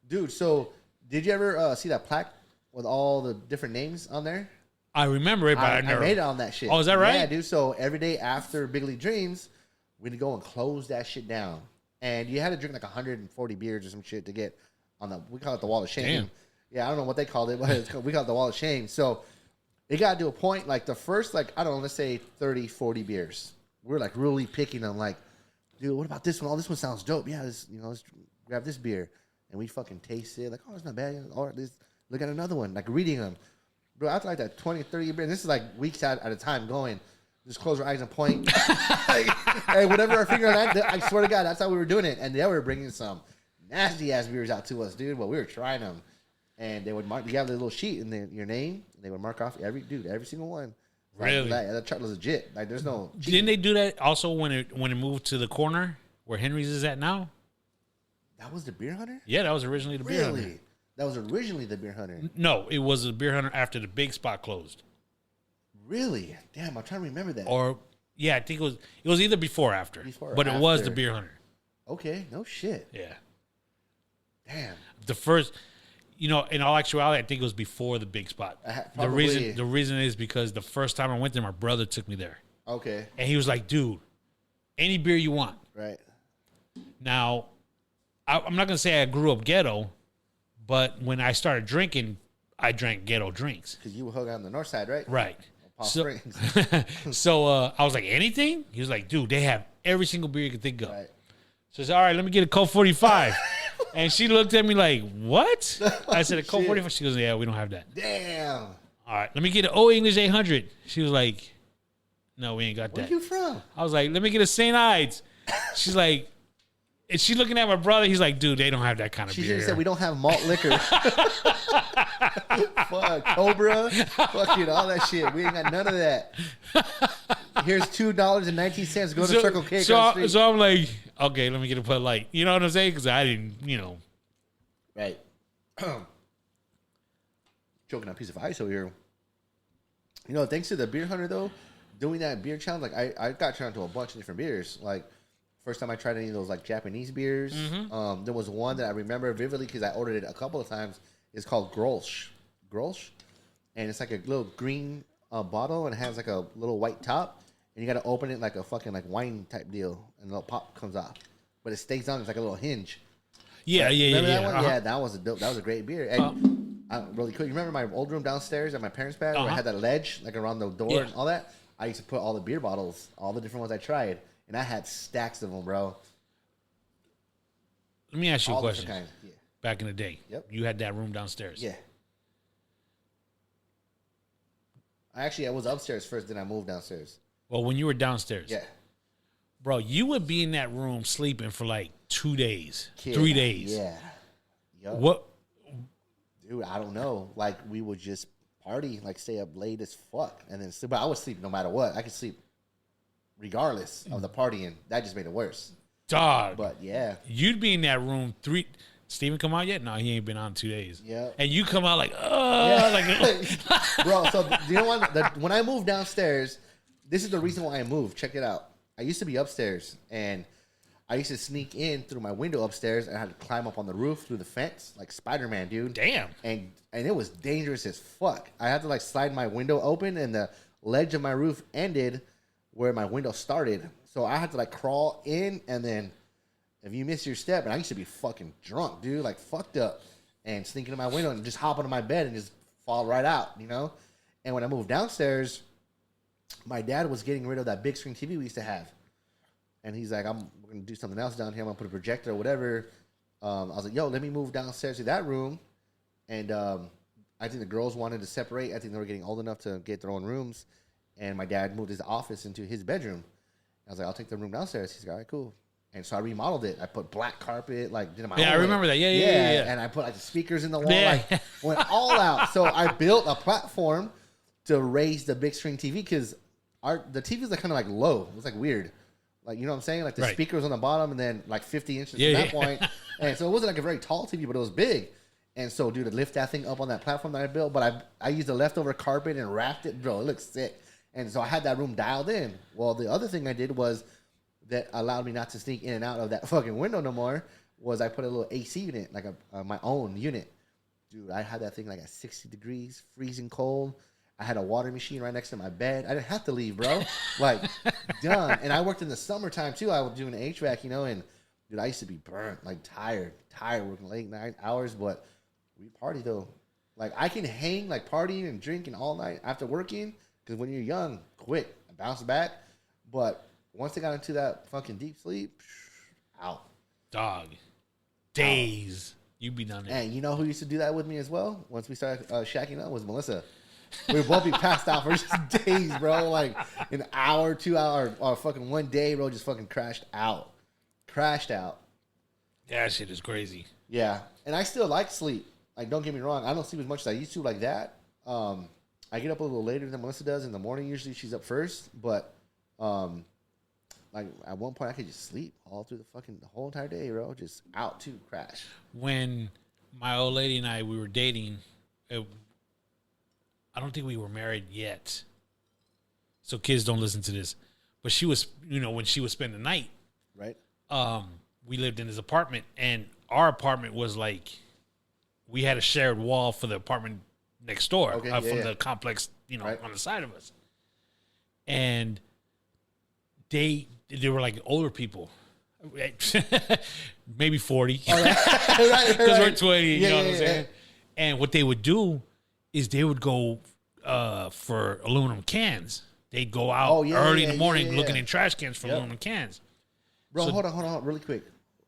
Dude, so did you ever see that plaque with all the different names on there? I remember it, but I I never made it on that shit. Oh, is that right? Yeah, dude. So every day after Big League Dreams, we'd go and close that shit down. And you had to drink like 140 beers or some shit to get on the, we call it the wall of shame. Damn. Yeah, I don't know what they called it, but we call it the wall of shame. So it got to a point, like the first, like, I don't know, let's say 30, 40 beers. We're like really picking them, like, dude, what about this one? Oh, this one sounds dope. Yeah, let's grab this beer. And we fucking taste it. Like, oh, it's not bad. Or look at another one. Like, reading them. Bro, after like that 20, 30 beers, this is like weeks at a time going, just close our eyes and point. Like, hey, whatever our finger on that, I swear to God, that's how we were doing it. And they were bringing some nasty-ass beers out to us, dude. But we were trying them. And they would mark, you have a little sheet and then your name, and they would mark off every single one. Really? Like, that chart was legit. Like, there's no cheating. Didn't they do that also when it moved to the corner where Henry's is at now? That was the Beer Hunter? Yeah, that was originally the beer hunter. Really? That was originally the Beer Hunter. No, it was the beer hunter after the big spot closed. Really? Damn, I'm trying to remember that. Or yeah, I think it was either before or after. Before or but it was the after. beer hunter. Okay, no shit. Yeah. Damn. The first, in all actuality, I think it was before the big spot. The Probably. reason is because the first time I went there, my brother took me there, Okay, and he was like, "Dude, any beer you want." right. Now, I'm not gonna say I grew up ghetto, but when I started drinking, I drank ghetto drinks. Because you were hung out on the north side, right? Right. Palm So, Springs. I was like, anything? He was like, dude, they have every single beer you can think of. Right. So I said, all right, let me get a Coke 45. And she looked at me like, what? I said, a Coke Shit. 45? She goes, yeah, we don't have that. Damn. All right, let me get an Old English 800. She was like, no, we ain't got Where that. you from? I was like, let me get a St. Ides. She's like, and she looking at my brother. He's like, dude, they don't have that kind of She beer. should have said we don't have malt liquor. Fuck, Cobra, fucking all that shit. We ain't got none of that. Here's $2.19. Go to Circle K. So I'm like, okay, let me get a Bud Light. You know what I'm saying? Because I didn't, Right. Choking on a piece of ice over here. Thanks to the Beer Hunter, though, doing that beer challenge, like, I got turned to a bunch of different beers. Like, first time I tried any of those, like, Japanese beers. There was one that I remember vividly because I ordered it a couple of times. It's called Grolsch. And it's like a little green bottle, and it has, like, a little white top. And you got to open it like a fucking, like, wine type deal, and a little pop comes off. But it stays on. It's like a little hinge. Yeah. Remember that one? Uh-huh. Yeah, that was a dope. That was a great beer. And really quick, you remember my old room downstairs at my parents' pad where I had that ledge like around the door and all that? I used to put all the beer bottles, all the different ones I tried, and I had stacks of them, bro. Let me ask you a All question. different kinds. Yeah. Back in the day, you had that room downstairs. Yeah. I was upstairs first, then I moved downstairs. Well, when you were downstairs, Yeah. bro, you would be in that room sleeping for like 2 days, Kid. 3 days. Yeah. Yup. What? Dude, I don't know. Like, we would just party, like, stay up late as fuck, and then sleep. But I would sleep no matter what. I could sleep regardless of the partying. That just made it worse. Dog. But, yeah. You'd be in that room 3. Steven come out yet? No, he ain't been on 2 days. Yeah. And you come out like, Bro, so do you know what? When I moved downstairs, this is the reason why I moved. Check it out. I used to be upstairs, and I used to sneak in through my window upstairs, and I had to climb up on the roof through the fence like Spider-Man, dude. damn. And it was dangerous as fuck. I had to like slide my window open, and the ledge of my roof ended where my window started. So I had to like crawl in, and then if you miss your step, and I used to be fucking drunk, dude, like fucked up, and sneak into my window and just hop onto my bed and just fall right out, And when I moved downstairs, my dad was getting rid of that big screen TV we used to have. And he's like, we're going to do something else down here. I'm going to put a projector or whatever. I was like, yo, let me move downstairs to that room. And I think the girls wanted to separate. I think they were getting old enough to get their own rooms. And my dad moved his office into his bedroom. I was like, I'll take the room downstairs. He's like, all right, cool. And so I remodeled it. I put black carpet, like did my own I remember that. Yeah. And I put like the speakers in the wall, like went all out. So I built a platform to raise the big screen TV because the TVs are kind of like low. It was like weird. Like, you know what I'm saying? Like the speakers on the bottom and then like 50 inches from that point. And so it wasn't like a very tall TV, but it was big. And so, dude, to lift that thing up on that platform that I built, but I used the leftover carpet and wrapped it. Bro, it looks sick. And so I had that room dialed in. Well, the other thing I did was that allowed me not to sneak in and out of that fucking window no more was I put a little AC unit, like my own unit. Dude, I had that thing like at 60 degrees, freezing cold. I had a water machine right next to my bed. I didn't have to leave, bro. Like, done. And I worked in the summertime, too. I was doing HVAC, you know, and, dude, I used to be burnt, like, tired working late night hours, but we party, though. Like, I can hang, like, partying and drinking all night after working, because when you're young, quick, I bounce back. But once I got into that fucking deep sleep, out. Dog. Days. You be done there. And you know who used to do that with me as well? Once we started shacking up was Melissa. We would both be passed out for just days, bro. Like an hour, 2 hour, or fucking one day, bro, just fucking crashed out. That shit is crazy. Yeah. And I still like sleep. Like, don't get me wrong. I don't sleep as much as I used to like that. I get up a little later than Melissa does in the morning. Usually she's up first. But, like, at one point I could just sleep all through the whole entire day, bro. Just out to crash. When my old lady and we were dating, I don't think we were married yet. So kids don't listen to this. But she was, when she would spend the night. Right. We lived in this apartment, and our apartment was like, we had a shared wall for the apartment next door from the complex, right. on the side of us. And they were like older people. Maybe 40. Because we're 20, you know what I'm saying? And what they would do is they would go for aluminum cans. They'd go out early in the morning looking in trash cans for aluminum cans. Bro, hold on, really quick.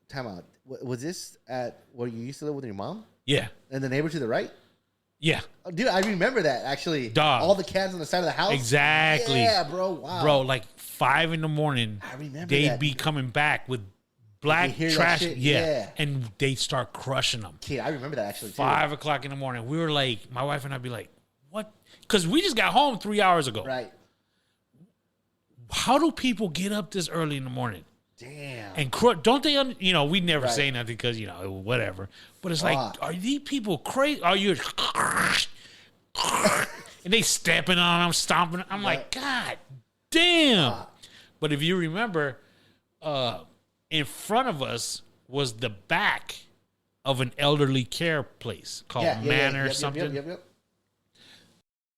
Time out. Was this at where you used to live with your mom? Yeah. And the neighbor to the right? Yeah. Oh, dude, I remember that, actually. Dog. All the cans on the side of the house? Exactly. Yeah, bro, wow. Bro, like 5 a.m, I remember they'd that. be coming back with black trash. Yeah. And they'd start crushing them. Kid, I remember that, actually, too. 5 o'clock in the morning. We were like, my wife and I'd be like, what? Because we just got home 3 hours ago. Right. How do people get up this early in the morning? Damn. And don't they, we never say nothing because, whatever. But it's like, are these people crazy? Are you? And they stepping on them, stomping. I'm like, God damn. But if you remember, in front of us was the back of an elderly care place called Manor something. Yep.